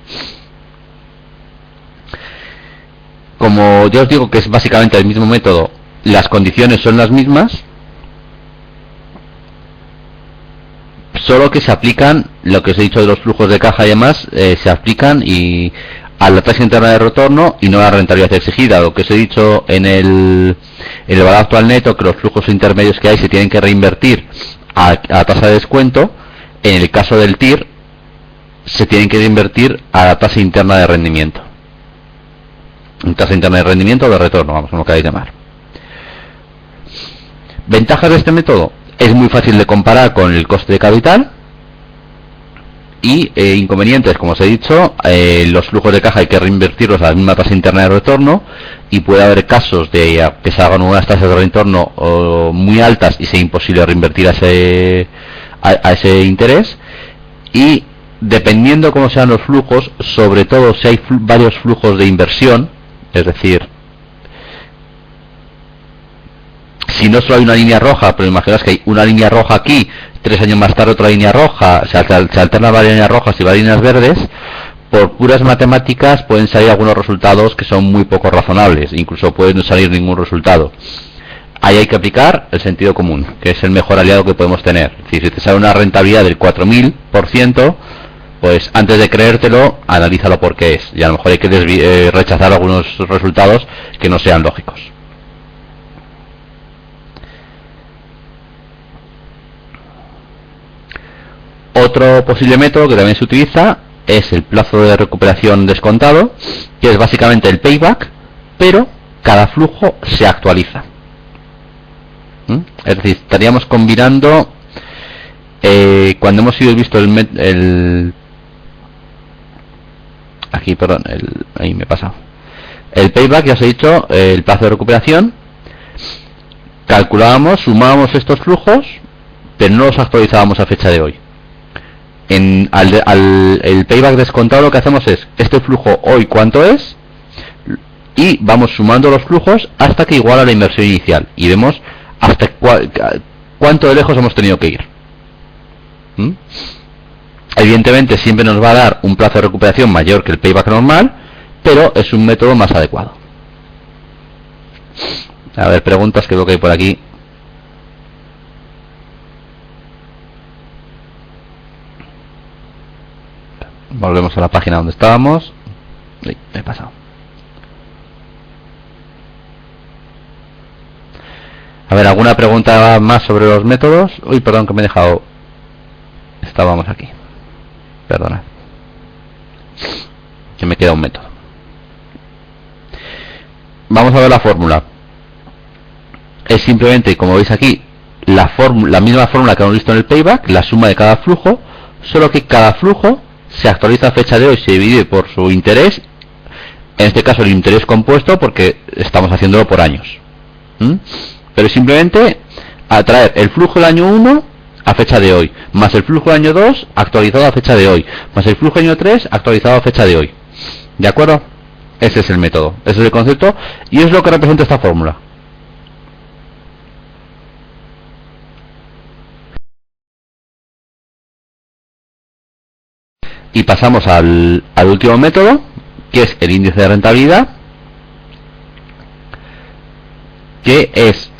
Como yo os digo que es básicamente el mismo método, las condiciones son las mismas, solo que se aplican, lo que os he dicho de los flujos de caja y demás, se aplican y a la tasa interna de retorno y no a la rentabilidad exigida. Lo que os he dicho en el valor actual neto, que los flujos intermedios que hay se tienen que reinvertir a tasa de descuento, en el caso del TIR se tienen que reinvertir a la tasa interna de rendimiento. Tasa interna de rendimiento o de retorno, vamos, como queráis llamar. Ventajas de este método: es muy fácil de comparar con el coste de capital. Y inconvenientes, como os he dicho, los flujos de caja hay que reinvertirlos a la misma tasa interna de retorno y puede haber casos de que se hagan unas tasas de retorno muy altas y sea imposible reinvertir a ese interés. Y dependiendo cómo sean los flujos, sobre todo si hay varios flujos de inversión, es decir, si no solo hay una línea roja, pero imaginaos que hay una línea roja aquí, 3 años más tarde otra línea roja, se alternan varias líneas rojas y varias líneas verdes, por puras matemáticas pueden salir algunos resultados que son muy poco razonables, incluso puede no salir ningún resultado. Ahí hay que aplicar el sentido común, que es el mejor aliado que podemos tener. Es decir, si te sale una rentabilidad del 4000%, pues antes de creértelo, analízalo por qué es. Y a lo mejor hay que rechazar algunos resultados que no sean lógicos. Otro posible método que también se utiliza es el plazo de recuperación descontado, que es básicamente el payback, pero cada flujo se actualiza. Es decir, estaríamos combinando cuando hemos visto ahí me he pasado. El payback, ya os he dicho, el plazo de recuperación, calculábamos, sumábamos estos flujos, pero no los actualizábamos a fecha de hoy. El payback descontado lo que hacemos es, este flujo hoy cuánto es, y vamos sumando los flujos hasta que iguala la inversión inicial, y vemos hasta cuánto de lejos hemos tenido que ir. Evidentemente siempre nos va a dar un plazo de recuperación mayor que el payback normal, pero es un método más adecuado. A ver, preguntas que veo que hay por aquí. Volvemos a la página donde estábamos. Uy, me he pasado. A ver, ¿alguna pregunta más sobre los métodos? Uy, perdón, que me he dejado. Estábamos aquí. Perdona. Que me queda un método. Vamos a ver la fórmula. Es simplemente, como veis aquí, la misma fórmula que hemos visto en el payback, la suma de cada flujo, solo que cada flujo se actualiza a fecha de hoy, se divide por su interés, en este caso el interés compuesto, porque estamos haciéndolo por años. Pero simplemente a traer el flujo del año 1 a fecha de hoy, más el flujo del año 2 actualizado a fecha de hoy, más el flujo del año 3 actualizado a fecha de hoy. ¿De acuerdo? Ese es el método, ese es el concepto, y es lo que representa esta fórmula. Y pasamos al último método, que es el índice de rentabilidad, que es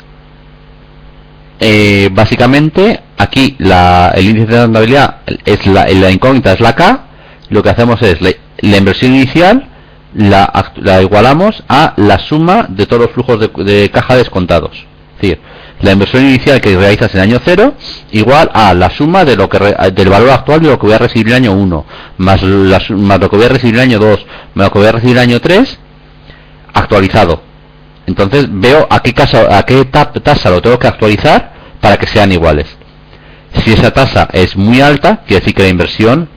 básicamente aquí el índice de rentabilidad es la incógnita, es la K. Lo que hacemos es la inversión inicial la igualamos a la suma de todos los flujos de caja descontados. Es decir, la inversión inicial que realizas en el año 0 igual a la suma de del valor actual de lo que voy a recibir el año 1 más lo que voy a recibir el año 2 más lo que voy a recibir el año 3 actualizado. Entonces veo a qué tasa lo tengo que actualizar para que sean iguales. Si esa tasa es muy alta, quiere decir que la inversión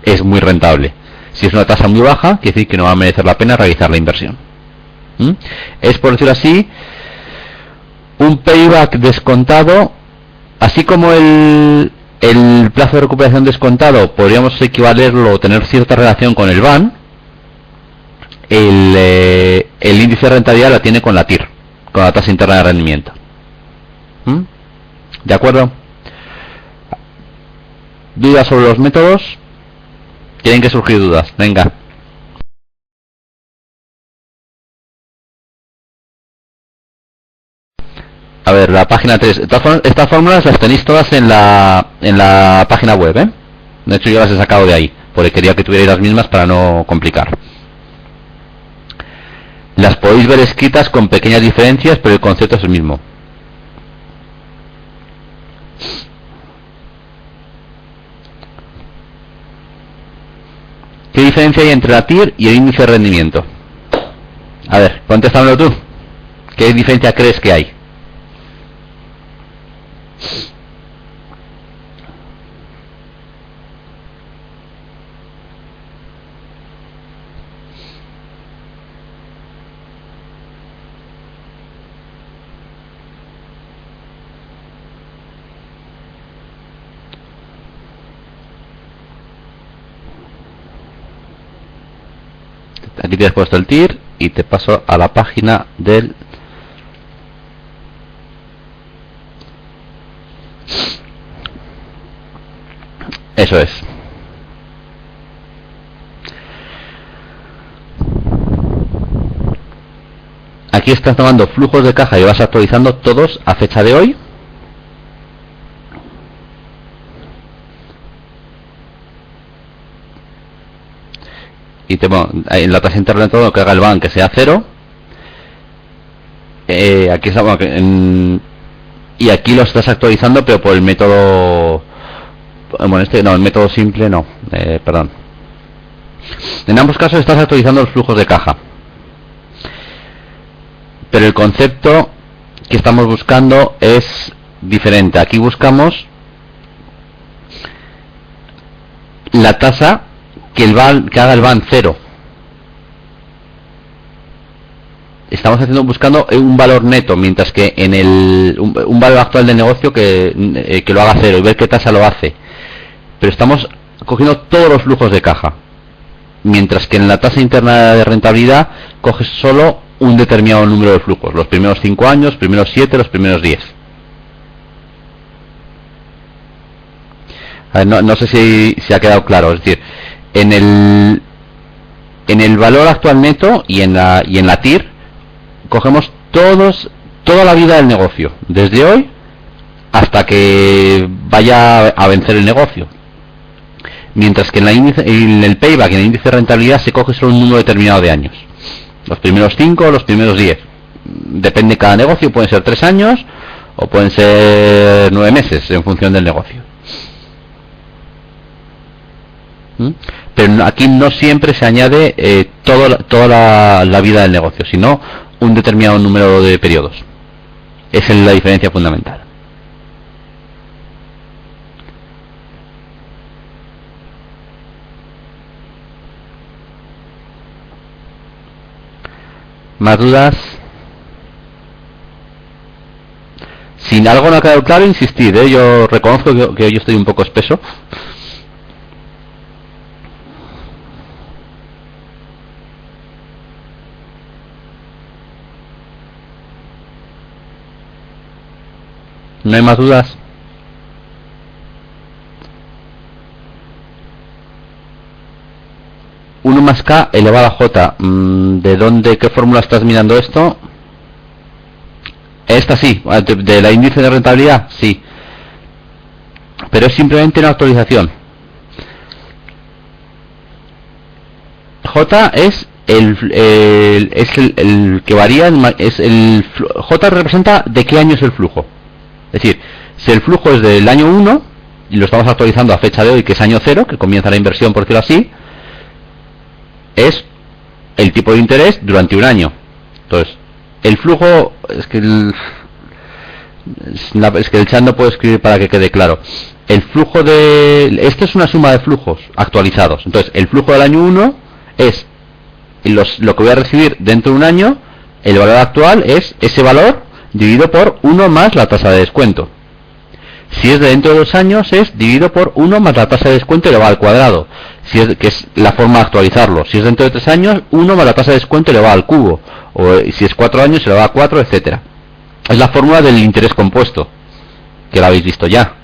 es muy rentable. Si es una tasa muy baja, quiere decir que no va a merecer la pena realizar la inversión. Es, por decirlo así, un payback descontado, así como el plazo de recuperación descontado podríamos equivalerlo o tener cierta relación con el BAN. El índice de rentabilidad la tiene con la TIR, con la tasa interna de rendimiento. ¿De acuerdo? ¿Dudas sobre los métodos? Tienen que surgir dudas. Venga. A ver, la página 3. Estas fórmulas las tenéis todas en la página web, ¿eh? De hecho yo las he sacado de ahí, porque quería que tuvierais las mismas para no complicar. Las podéis ver escritas con pequeñas diferencias, pero el concepto es el mismo. ¿Qué diferencia hay entre la TIR y el índice de rendimiento? A ver, contéstamelo tú. ¿Qué diferencia crees que hay? Aquí te has puesto el TIR y te paso a la página del eso es. Aquí estás tomando flujos de caja y vas actualizando todos a fecha de hoy. Y en la tasa interna de todo que haga el BAN que sea 0. Aquí estamos y aquí lo estás actualizando, pero por el método, bueno, el método simple no, perdón. En ambos casos estás actualizando los flujos de caja, pero el concepto que estamos buscando es diferente. Aquí buscamos la tasa que haga el BAN 0. Estamos buscando un valor neto, mientras que en un valor actual de negocio que lo haga 0 y ver qué tasa lo hace. Pero estamos cogiendo todos los flujos de caja, mientras que en la tasa interna de rentabilidad coges solo un determinado número de flujos, los primeros 5 años, los primeros 7, los primeros 10. A ver, no sé si ha quedado claro. Es decir, en el valor actual neto y en la TIR cogemos toda la vida del negocio, desde hoy hasta que vaya a vencer el negocio. Mientras que en el payback, en el índice de rentabilidad, se coge solo un número determinado de años. Los primeros 5, los primeros 10. Depende de cada negocio, pueden ser 3 años o pueden ser 9 meses en función del negocio. Pero aquí no siempre se añade toda la vida del negocio, sino un determinado número de periodos. Esa es la diferencia fundamental. ¿Más dudas? Si algo no ha quedado claro, insistid, yo reconozco que yo estoy un poco espeso. ¿No hay más dudas? Uno más K elevado a J. ¿De dónde, qué fórmula estás mirando esto? Esta sí, de la índice de rentabilidad, sí. Pero es simplemente una actualización. J es el que varía, J representa de qué año es el flujo. Es decir, si el flujo es del año 1 y lo estamos actualizando a fecha de hoy, que es año 0, que comienza la inversión, por decirlo así, es el tipo de interés durante un año. Entonces, el flujo, es que el chat no puedo escribir para que quede claro. El flujo esto es una suma de flujos actualizados. Entonces, el flujo del año 1 es lo que voy a recibir dentro de un año. El valor actual es ese valor dividido por 1 más la tasa de descuento. Si es de dentro de 2 años, es dividido por 1 más la tasa de descuento elevado al cuadrado. Que es la forma de actualizarlo. Si es dentro de 3 años, 1 más la tasa de descuento elevado al cubo. O si es 4 años, elevado a 4, etcétera. Es la fórmula del interés compuesto, que la habéis visto ya.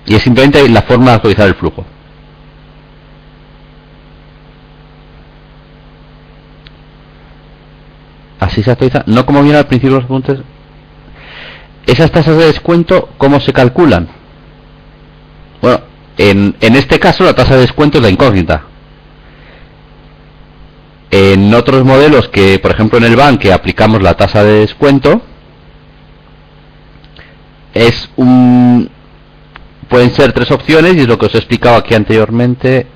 Y es simplemente la forma de actualizar el flujo. Así se actualiza. No como viene al principio los apuntes. Esas tasas de descuento, ¿cómo se calculan? Bueno, en este caso la tasa de descuento es la incógnita. En otros modelos, que por ejemplo en el BAN, que aplicamos la tasa de descuento, pueden ser 3 opciones, y es lo que os he explicado aquí anteriormente.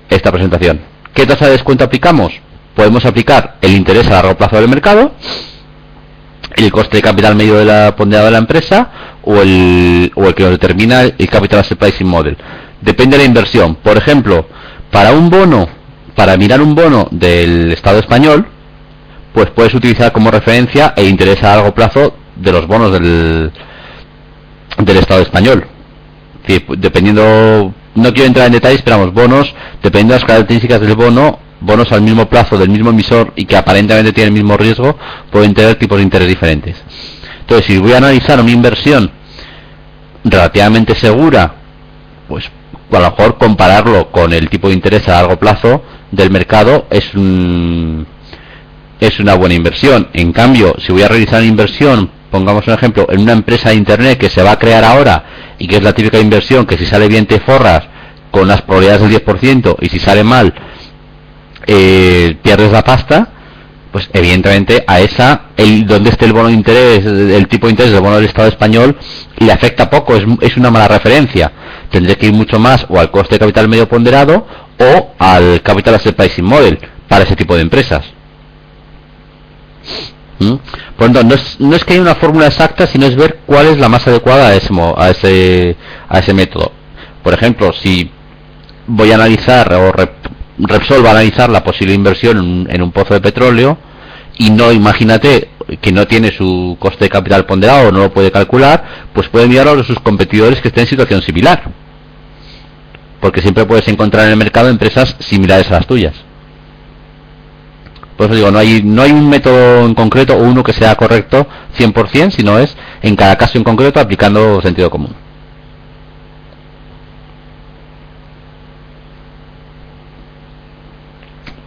Esta presentación. ¿Qué tasa de descuento aplicamos? Podemos aplicar el interés a largo plazo del mercado, el coste de capital medio de la ponderado de la empresa, o el que lo determina el Capital Asset Pricing Model. Depende de la inversión. Por ejemplo, para mirar un bono del Estado español, pues puedes utilizar como referencia el interés a largo plazo de los bonos del Estado español. Es decir, dependiendo, no quiero entrar en detalles, pero vamos, bonos, dependiendo de las características del bono, bonos al mismo plazo del mismo emisor y que aparentemente tienen el mismo riesgo, pueden tener tipos de interés diferentes. Entonces, si voy a analizar una inversión relativamente segura, pues a lo mejor compararlo con el tipo de interés a largo plazo del mercado es una buena inversión. En cambio, si voy a realizar una inversión, pongamos un ejemplo, en una empresa de internet que se va a crear ahora y que es la típica inversión que si sale bien te forras con las probabilidades del 10% y si sale mal pierdes la pasta, pues evidentemente a esa, donde esté el bono de interés, el tipo de interés del bono del Estado español, le afecta poco, es una mala referencia. Tendré que ir mucho más o al coste de capital medio ponderado o al Capital Asset Pricing Model para ese tipo de empresas. Por lo tanto, no es que haya una fórmula exacta, sino es ver cuál es la más adecuada a ese método. Por ejemplo, si voy a analizar o Repsol va a analizar la posible inversión en un pozo de petróleo y no, imagínate que no tiene su coste de capital ponderado o no lo puede calcular, pues puede mirar a sus competidores que estén en situación similar, porque siempre puedes encontrar en el mercado empresas similares a las tuyas. Por eso digo, no hay un método en concreto o uno que sea correcto 100%, sino es en cada caso en concreto aplicando sentido común.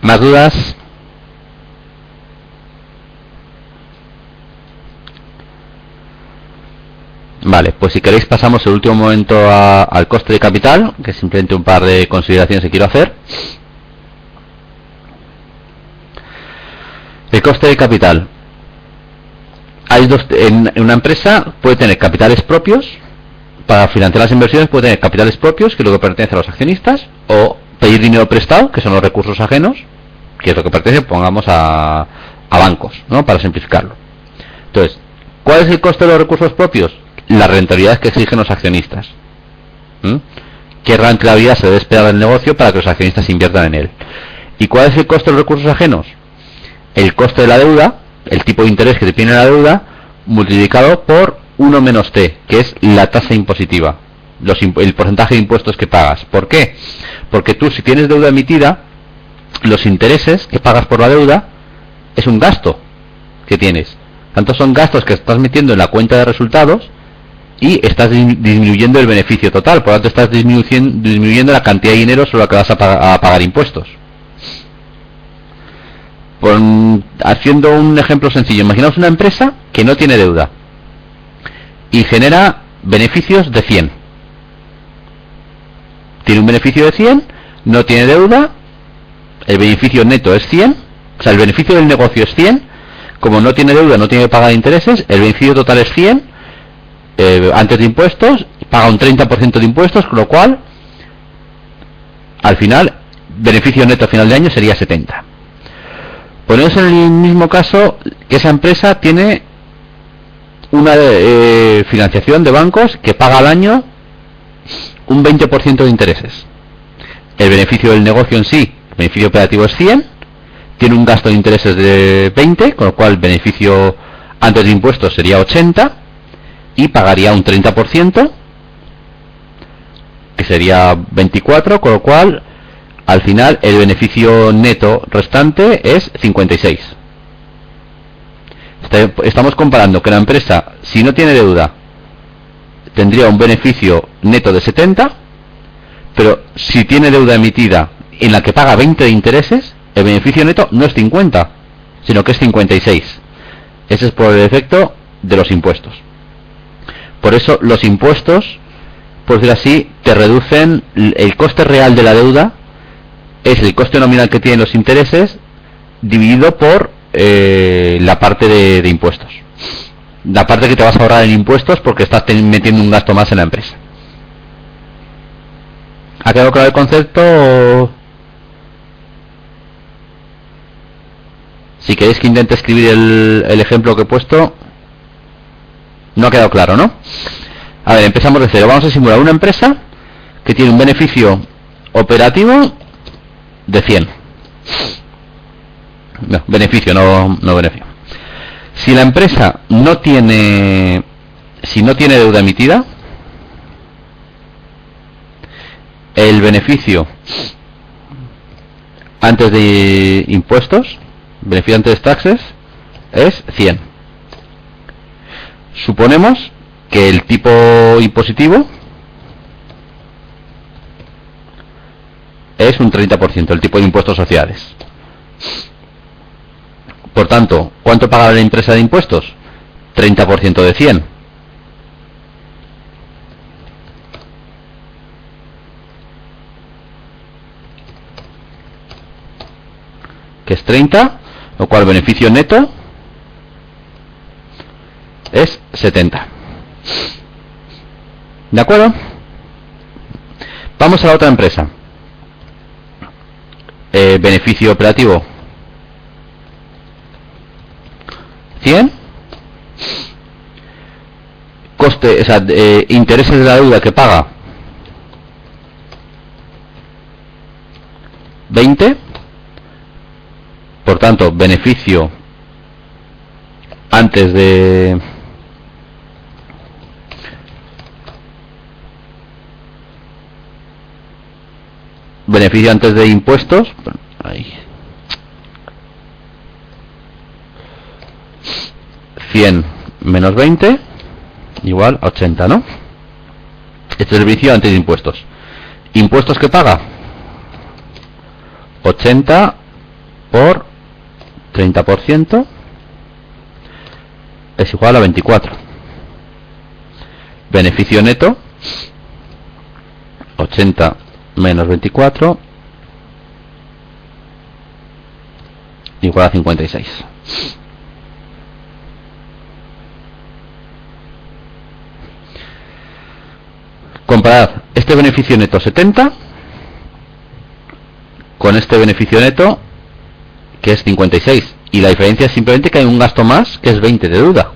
¿Más dudas? Vale, pues si queréis pasamos el último momento al coste de capital, que es simplemente un par de consideraciones que quiero hacer. El coste de capital. Hay dos, en una empresa puede tener capitales propios, para financiar las inversiones puede tener capitales propios, que es lo que pertenece a los accionistas, o pedir dinero prestado, que son los recursos ajenos, que es lo que pertenece, pongamos, a bancos, ¿no? Para simplificarlo. Entonces, ¿cuál es el coste de los recursos propios? La rentabilidad que exigen los accionistas. ¿Qué rentabilidad se debe esperar del negocio para que los accionistas inviertan en él? ¿Y cuál es el coste de los recursos ajenos? El coste de la deuda, el tipo de interés que te tiene la deuda, multiplicado por 1 menos t, que es la tasa impositiva, el porcentaje de impuestos que pagas. ¿Por qué? Porque tú, si tienes deuda emitida, los intereses que pagas por la deuda es un gasto que tienes. Tanto son gastos que estás metiendo en la cuenta de resultados y estás disminuyendo el beneficio total, por lo tanto estás disminuyendo la cantidad de dinero sobre la que vas a pagar impuestos. Haciendo un ejemplo sencillo, imaginaos una empresa que no tiene deuda y genera beneficios de 100. Tiene un beneficio de 100, no tiene deuda, el beneficio neto es 100, o sea, el beneficio del negocio es 100, como no tiene deuda, no tiene que pagar intereses, el beneficio total es 100, antes de impuestos, paga un 30% de impuestos, con lo cual, al final, beneficio neto a final de año sería 70. Ponemos en el mismo caso que esa empresa tiene una financiación de bancos que paga al año un 20% de intereses. El beneficio del negocio en sí, el beneficio operativo es 100, tiene un gasto de intereses de 20, con lo cual el beneficio antes de impuestos sería 80 y pagaría un 30%, que sería 24, con lo cual al final el beneficio neto restante es 56. Estamos comparando que la empresa, si no tiene deuda, tendría un beneficio neto de 70, pero si tiene deuda emitida en la que paga 20 de intereses, el beneficio neto no es 50, sino que es 56. Ese es por el efecto de los impuestos. Por eso los impuestos, por decir así, te reducen el coste real de la deuda, es el coste nominal que tienen los intereses dividido por la parte de impuestos, la parte que te vas a ahorrar en impuestos porque estás metiendo un gasto más en la empresa. ¿Ha quedado claro el concepto? Si queréis que intente escribir el ejemplo que he puesto. No ha quedado claro, ¿no? A ver, empezamos de cero. Vamos a simular una empresa que tiene un beneficio operativo de 100. No, beneficio, no beneficio. Si la empresa no tiene deuda emitida, el beneficio antes de impuestos, beneficio antes de taxes, es 100. Suponemos que el tipo impositivo es un 30%, el tipo de impuestos sociales. Por tanto, ¿cuánto paga la empresa de impuestos? 30% de 100. Que es 30, lo cual beneficio neto es 70. ¿De acuerdo? Vamos a la otra empresa. Beneficio operativo 100. Coste, o sea, intereses de la deuda que paga 20. Por tanto, beneficio antes de impuestos, ahí, 100 menos 20 igual a 80, ¿no? Este es el beneficio antes de impuestos. ¿Impuestos que paga? 80 por 30% es igual a 24. Beneficio neto 80 menos 24 igual a 56. Comparad este beneficio neto 70 con este beneficio neto que es 56, y la diferencia es simplemente que hay un gasto más que es 20 de deuda.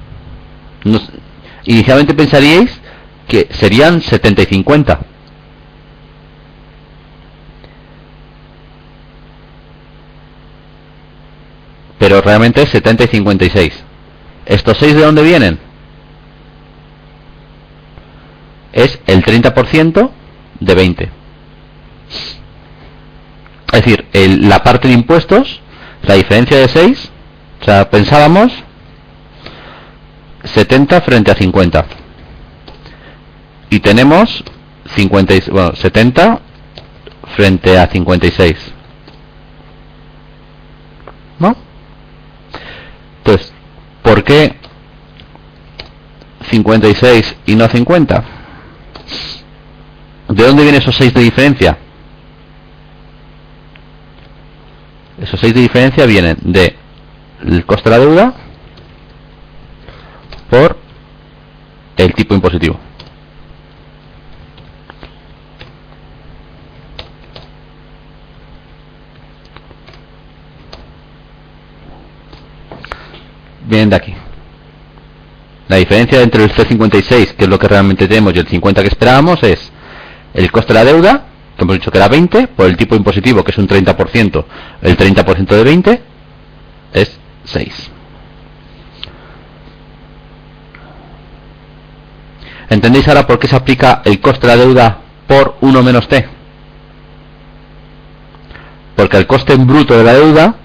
Inicialmente pensaríais que serían 70 y 50, pero realmente es 70 y 56. ¿Estos 6 de dónde vienen? Es el 30% de 20. Es decir, la parte de impuestos, la diferencia de 6, o sea, pensábamos 70 frente a 50. Y tenemos 70 frente a 56. ¿No? Entonces, ¿por qué 56 y no 50? ¿De dónde vienen esos 6 de diferencia? Esos 6 de diferencia vienen de el coste de la deuda por el tipo impositivo. Vienen de aquí. La diferencia entre el C56, que es lo que realmente tenemos, y el 50 que esperábamos es el coste de la deuda, que hemos dicho que era 20, por el tipo impositivo, que es un 30%. El 30% de 20 es 6. ¿Entendéis ahora por qué se aplica el coste de la deuda por 1 menos T? Porque al coste en bruto de la deuda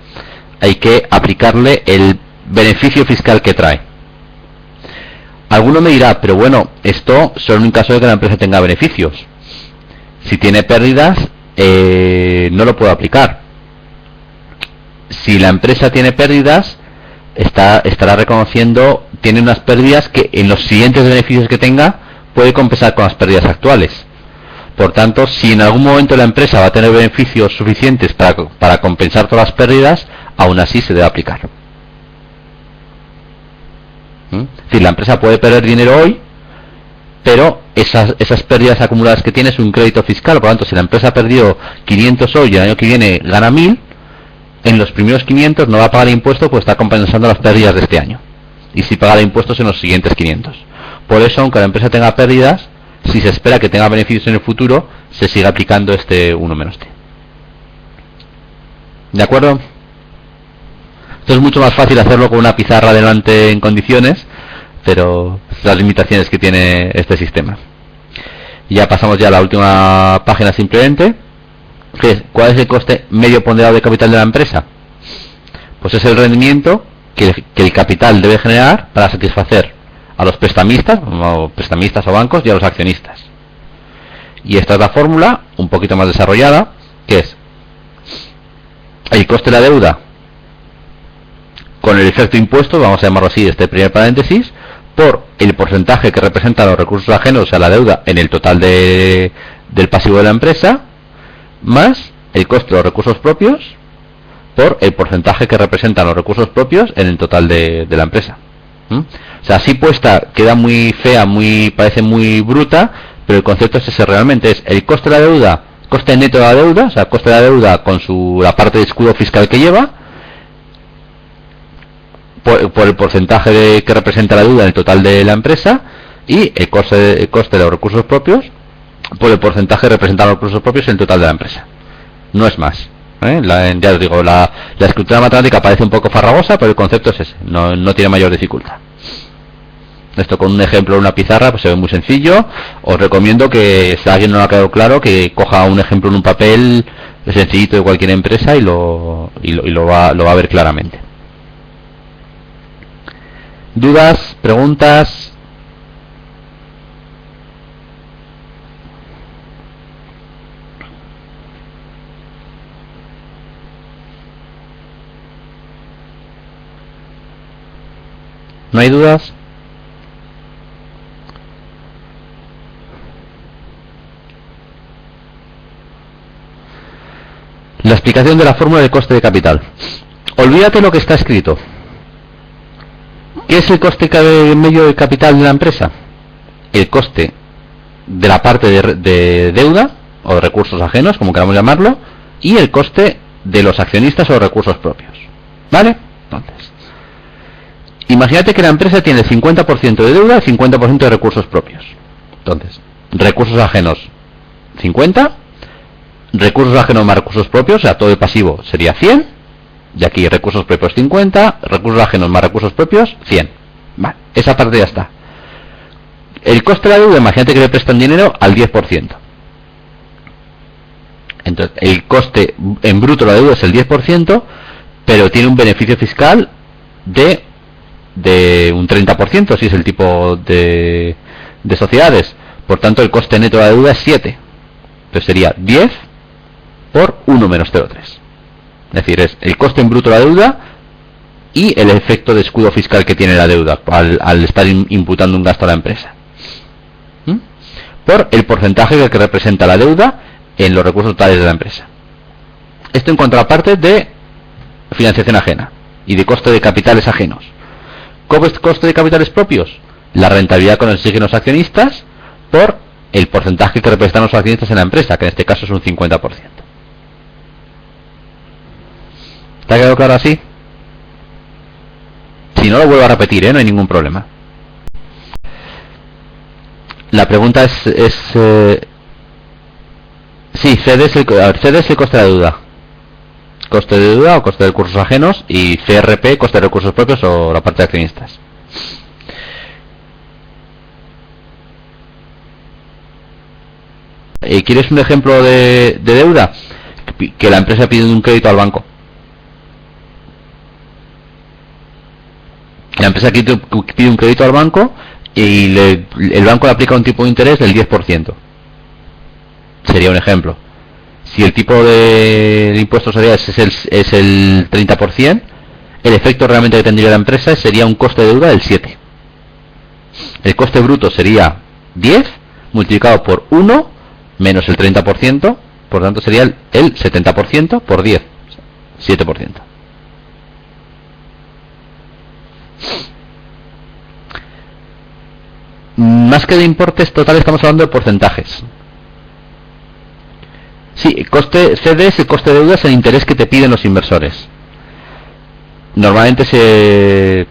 hay que aplicarle el beneficio fiscal que trae. Alguno me dirá, pero bueno, esto solo en un caso de que la empresa tenga beneficios. Si tiene pérdidas, no lo puedo aplicar. Si la empresa tiene pérdidas, estará reconociendo, tiene unas pérdidas que en los siguientes beneficios que tenga puede compensar con las pérdidas actuales. Por tanto, si en algún momento la empresa va a tener beneficios suficientes para compensar todas las pérdidas, aún así se debe aplicar. Es decir, la empresa puede perder dinero hoy, pero esas pérdidas acumuladas que tiene es un crédito fiscal. Por lo tanto, si la empresa ha perdido 500 hoy y el año que viene gana 1000, en los primeros 500 no va a pagar impuestos, pues está compensando las pérdidas de este año. Y si pagará impuestos en los siguientes 500. Por eso, aunque la empresa tenga pérdidas, si se espera que tenga beneficios en el futuro, se sigue aplicando este 1 menos T. ¿De acuerdo? Esto es mucho más fácil hacerlo con una pizarra delante en condiciones, pero las limitaciones que tiene este sistema. Y ya pasamos ya a la última página simplemente, que es ¿cuál es el coste medio ponderado de capital de la empresa? Pues es el rendimiento que el capital debe generar para satisfacer a los prestamistas o bancos y a los accionistas. Y esta es la fórmula un poquito más desarrollada, que es el coste de la deuda con el efecto impuesto, vamos a llamarlo así, este primer paréntesis, por el porcentaje que representan los recursos ajenos a la deuda en el total del pasivo de la empresa, más el coste de los recursos propios por el porcentaje que representan los recursos propios en el total de la empresa. O sea, así puesta queda muy fea, parece muy bruta, pero el concepto es ese realmente, es el coste de la deuda, coste neto de la deuda, o sea, coste de la deuda con la parte de escudo fiscal que lleva, por el porcentaje que representa la deuda en el total de la empresa, y el coste de los recursos propios por el porcentaje que representan los recursos propios en el total de la empresa. No es más. Ya os digo, la escritura matemática parece un poco farragosa, pero el concepto es ese, no tiene mayor dificultad. Esto con un ejemplo en una pizarra pues se ve muy sencillo. Os recomiendo que si a alguien no le ha quedado claro, que coja un ejemplo en un papel sencillito de cualquier empresa y lo va a ver claramente. ¿Dudas? ¿Preguntas? ¿No hay dudas? La explicación de la fórmula de coste de capital. Olvídate lo que está escrito. ¿Qué es el coste medio de capital de la empresa? El coste de la parte de deuda o recursos ajenos, como queramos llamarlo, y el coste de los accionistas o recursos propios. ¿Vale? Entonces, imagínate que la empresa tiene el 50% de deuda y 50% de recursos propios. Entonces, recursos ajenos 50, recursos ajenos más recursos propios, o sea, todo el pasivo sería 100, y aquí recursos propios 50, recursos ajenos más recursos propios 100. Vale, esa parte ya está. El coste de la deuda, imagínate que le prestan dinero al 10%. Entonces, el coste en bruto de la deuda es el 10%, pero tiene un beneficio fiscal de un 30%, si es el tipo de sociedades. Por tanto, el coste neto de la deuda es 7. Entonces sería 10 por 1 menos 0,3. Es decir, es el coste en bruto de la deuda y el efecto de escudo fiscal que tiene la deuda al estar imputando un gasto a la empresa. Por el porcentaje que representa la deuda en los recursos totales de la empresa. Esto en contraparte de financiación ajena y de coste de capitales ajenos. ¿Cómo es coste de capitales propios? La rentabilidad con el exigen los accionistas por el porcentaje que representan los accionistas en la empresa, que en este caso es un 50%. ¿Te ha quedado claro así? Si no, lo vuelvo a repetir, no hay ningún problema. La pregunta es sí, CD es el coste de la deuda. Coste de deuda o coste de recursos ajenos, y CRP, coste de recursos propios o la parte de accionistas. ¿Quieres un ejemplo de deuda? Que la empresa pide un crédito al banco. La empresa pide un crédito al banco y el banco le aplica un tipo de interés del 10%. Sería un ejemplo. Si el tipo de impuestos sociales es el 30%, el efecto realmente que tendría la empresa sería un coste de deuda del 7%. El coste bruto sería 10 multiplicado por 1 menos el 30%, por tanto sería el 70% por 10, 7%. Más que de importes totales, estamos hablando de porcentajes. Sí, coste CD es el coste de deuda, es el interés que te piden los inversores. Normalmente se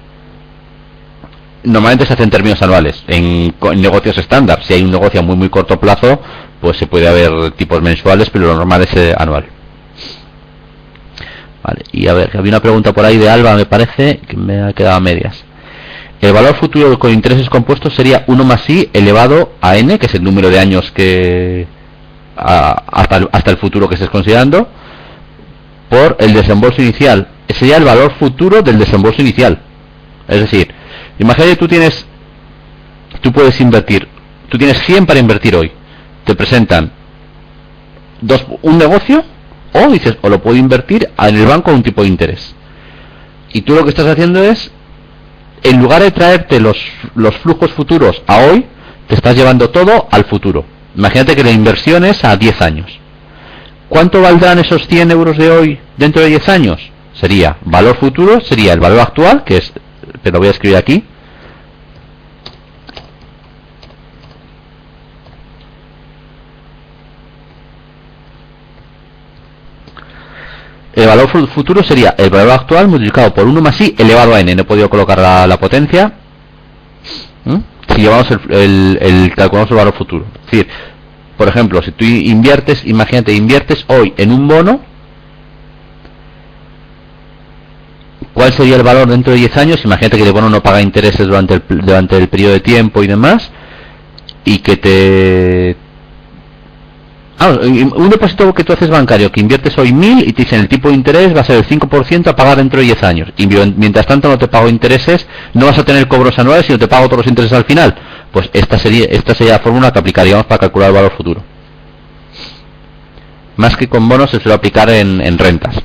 hace en términos anuales. En negocios estándar, si hay un negocio a muy corto plazo, pues se puede haber tipos mensuales, pero lo normal es anual. Vale, y a ver, había una pregunta por ahí de Alba, me parece, que me ha quedado a medias. El valor futuro con intereses compuestos sería 1 más i elevado a n, que es el número de años que hasta el futuro que estés considerando, por el desembolso inicial. Sería el valor futuro del desembolso inicial. Es decir, imagínate tú puedes invertir, tú tienes 100 para invertir hoy. Te presentan un negocio, o lo puedo invertir en el banco a un tipo de interés. Y tú lo que estás haciendo es, en lugar de traerte los flujos futuros a hoy, te estás llevando todo al futuro. Imagínate que la inversión es a 10 años. ¿Cuánto valdrán esos 100 euros de hoy dentro de 10 años? Sería, valor futuro, sería el valor actual, que es, te lo voy a escribir aquí. El valor futuro sería el valor actual multiplicado por 1 más i elevado a n. No he podido colocar la potencia. Si llevamos calculamos el valor futuro. Es decir, por ejemplo, si tú imagínate, inviertes hoy en un bono, ¿cuál sería el valor dentro de 10 años? Imagínate que el bono no paga intereses durante el periodo de tiempo y demás, y que un depósito que tú haces bancario, que inviertes hoy 1000 y te dicen el tipo de interés va a ser el 5% a pagar dentro de 10 años, y mientras tanto no te pago intereses, no vas a tener cobros anuales, sino te pago todos los intereses al final. Pues esta sería la fórmula que aplicaríamos para calcular el valor futuro. Más que con bonos, se suele aplicar en rentas.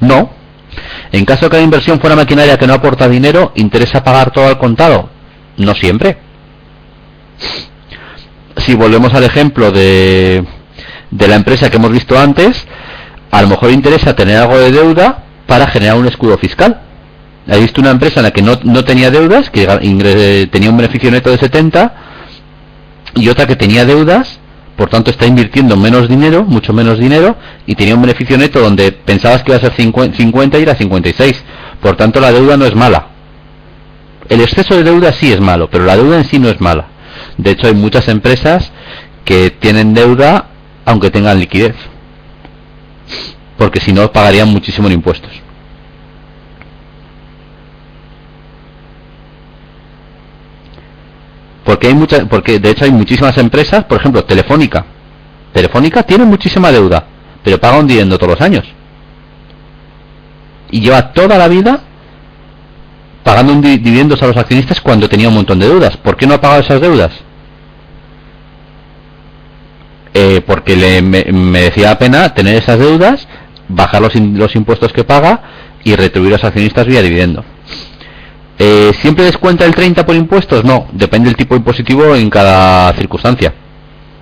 No, En caso de que la inversión fuera maquinaria que no aporta dinero, ¿interesa pagar todo al contado? No siempre. Si volvemos al ejemplo de la empresa que hemos visto antes, a lo mejor interesa tener algo de deuda para generar un escudo fiscal. He visto una empresa en la que no tenía deudas, que tenía un beneficio neto de 70, y otra que tenía deudas, por tanto está invirtiendo menos dinero, mucho menos dinero, y tenía un beneficio neto donde pensabas que iba a ser 50 y era 56. Por tanto la deuda no es mala. El exceso de deuda sí es malo, pero la deuda en sí no es mala. De hecho hay muchas empresas que tienen deuda aunque tengan liquidez, porque si no pagarían muchísimo en impuestos. Porque de hecho hay muchísimas empresas, por ejemplo Telefónica tiene muchísima deuda, pero paga un dividendo todos los años y lleva toda la vida pagando dividendos a los accionistas cuando tenía un montón de deudas. ¿Por qué no ha pagado esas deudas? Porque me decía la pena tener esas deudas, bajar los impuestos que paga y retribuir a los accionistas vía dividendo. ¿Siempre descuenta el 30 por impuestos? No, depende del tipo impositivo en cada circunstancia.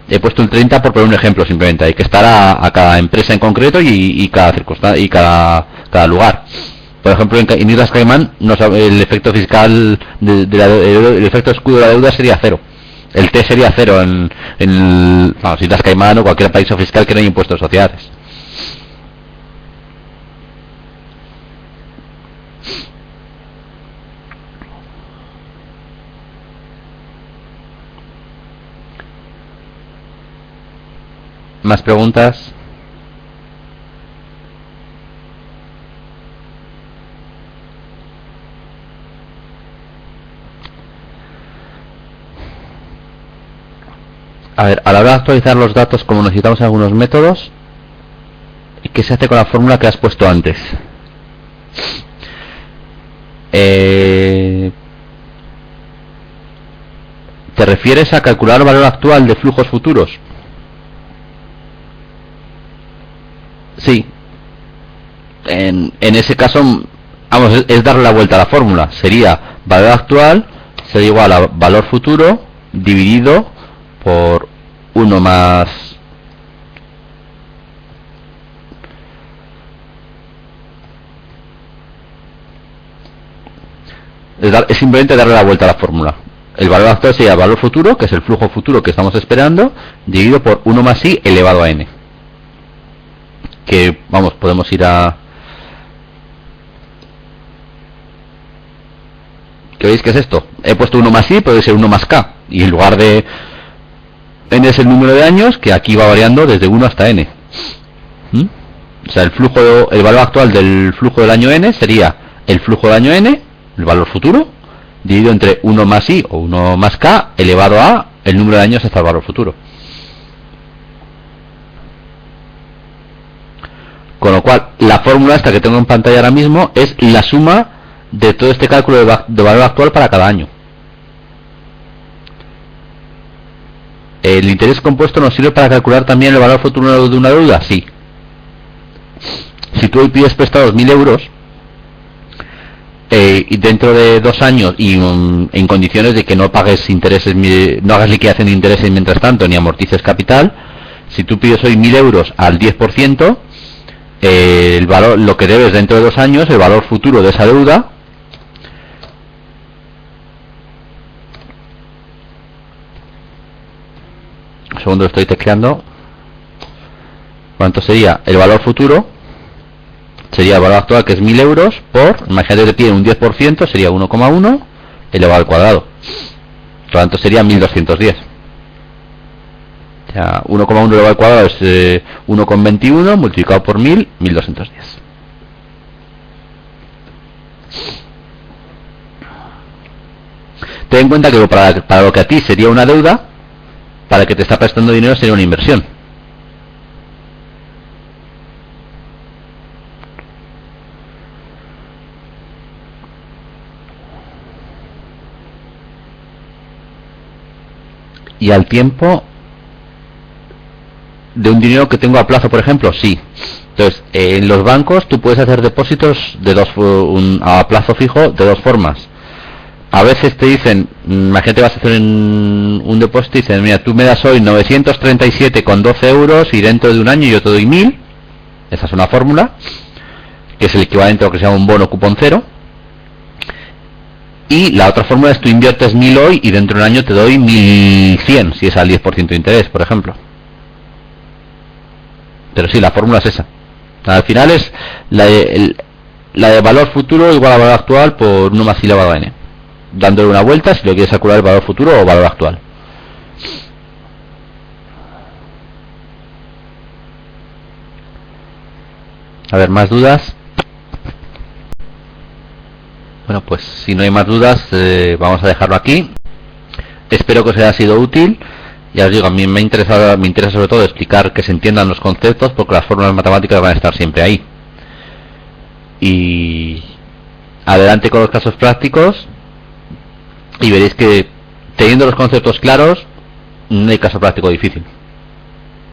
He puesto el 30 por poner un ejemplo simplemente. Hay que estar a cada empresa en concreto y cada circunstancia y cada lugar. Por ejemplo, en Islas Caimán el efecto fiscal el efecto escudo de la deuda sería cero. El T sería cero en Islas Caimán o cualquier país fiscal que no haya impuestos sociales. ¿Más preguntas? A ver, a la hora de actualizar los datos, como necesitamos algunos métodos, ¿qué se hace con la fórmula que has puesto antes? ¿Te refieres a calcular el valor actual de flujos futuros? Sí. En ese caso, vamos, es darle la vuelta a la fórmula. Sería valor actual sería igual a valor futuro dividido por 1 más es simplemente darle la vuelta a la fórmula. El valor actual sería valor futuro, que es el flujo futuro que estamos esperando, dividido por 1 más i elevado a n. Que, vamos, podemos ir a... ¿Qué veis que es esto? He puesto 1 más i, puede ser 1 más k. Y en lugar de... n es el número de años, que aquí va variando desde 1 hasta n. O sea, el valor actual del flujo del año n sería el flujo del año n, el valor futuro, dividido entre 1 más i o 1 más k, elevado a el número de años hasta el valor futuro. Con lo cual, la fórmula esta que tengo en pantalla ahora mismo es la suma de todo este cálculo de valor actual para cada año. ¿El interés compuesto nos sirve para calcular también el valor futuro de una deuda? Sí. Si tú hoy pides prestados 1.000 euros y dentro de 2 años y en condiciones de que no pagues intereses, no hagas liquidación de intereses mientras tanto ni amortices capital, si tú pides hoy 1.000 euros al 10%, el valor, lo que debes dentro de 2 años, el valor futuro de esa deuda, un segundo, lo estoy tecleando. ¿Cuánto sería? El valor futuro sería el valor actual, que es 1.000 euros, por, imagínate que pide un 10%, sería 1,1 elevado al cuadrado. Por lo tanto sería 1.210. O sea, 1,1 elevado al cuadrado es 1,21 multiplicado por 1.000, 1.210. Ten en cuenta que para lo que a ti sería una deuda, para el que te está prestando dinero sería una inversión. Y al tiempo de un dinero que tengo a plazo, por ejemplo, sí. Entonces, en los bancos tú puedes hacer depósitos a plazo fijo de dos formas. A veces te dicen, imagínate vas a hacer un depósito y dicen, mira, tú me das hoy 937,12 euros y dentro de un año yo te doy 1000. Esa es una fórmula, que es el equivalente a lo que se llama un bono cupón cero. Y la otra fórmula es tú inviertes 1000 hoy y dentro de un año te doy 1100, si es al 10% de interés, por ejemplo. Pero sí, la fórmula es esa. Al final es la de valor futuro igual a valor actual por 1 más I elevado a n. Dándole una vuelta si lo quieres calcular el valor futuro o valor actual. A ver, ¿más dudas? Bueno, pues si no hay más dudas, vamos a dejarlo aquí. Espero que os haya sido útil. Ya os digo, a mí me interesa sobre todo explicar que se entiendan los conceptos, porque las fórmulas matemáticas van a estar siempre ahí. Y adelante con los casos prácticos y veréis que teniendo los conceptos claros no hay caso práctico difícil.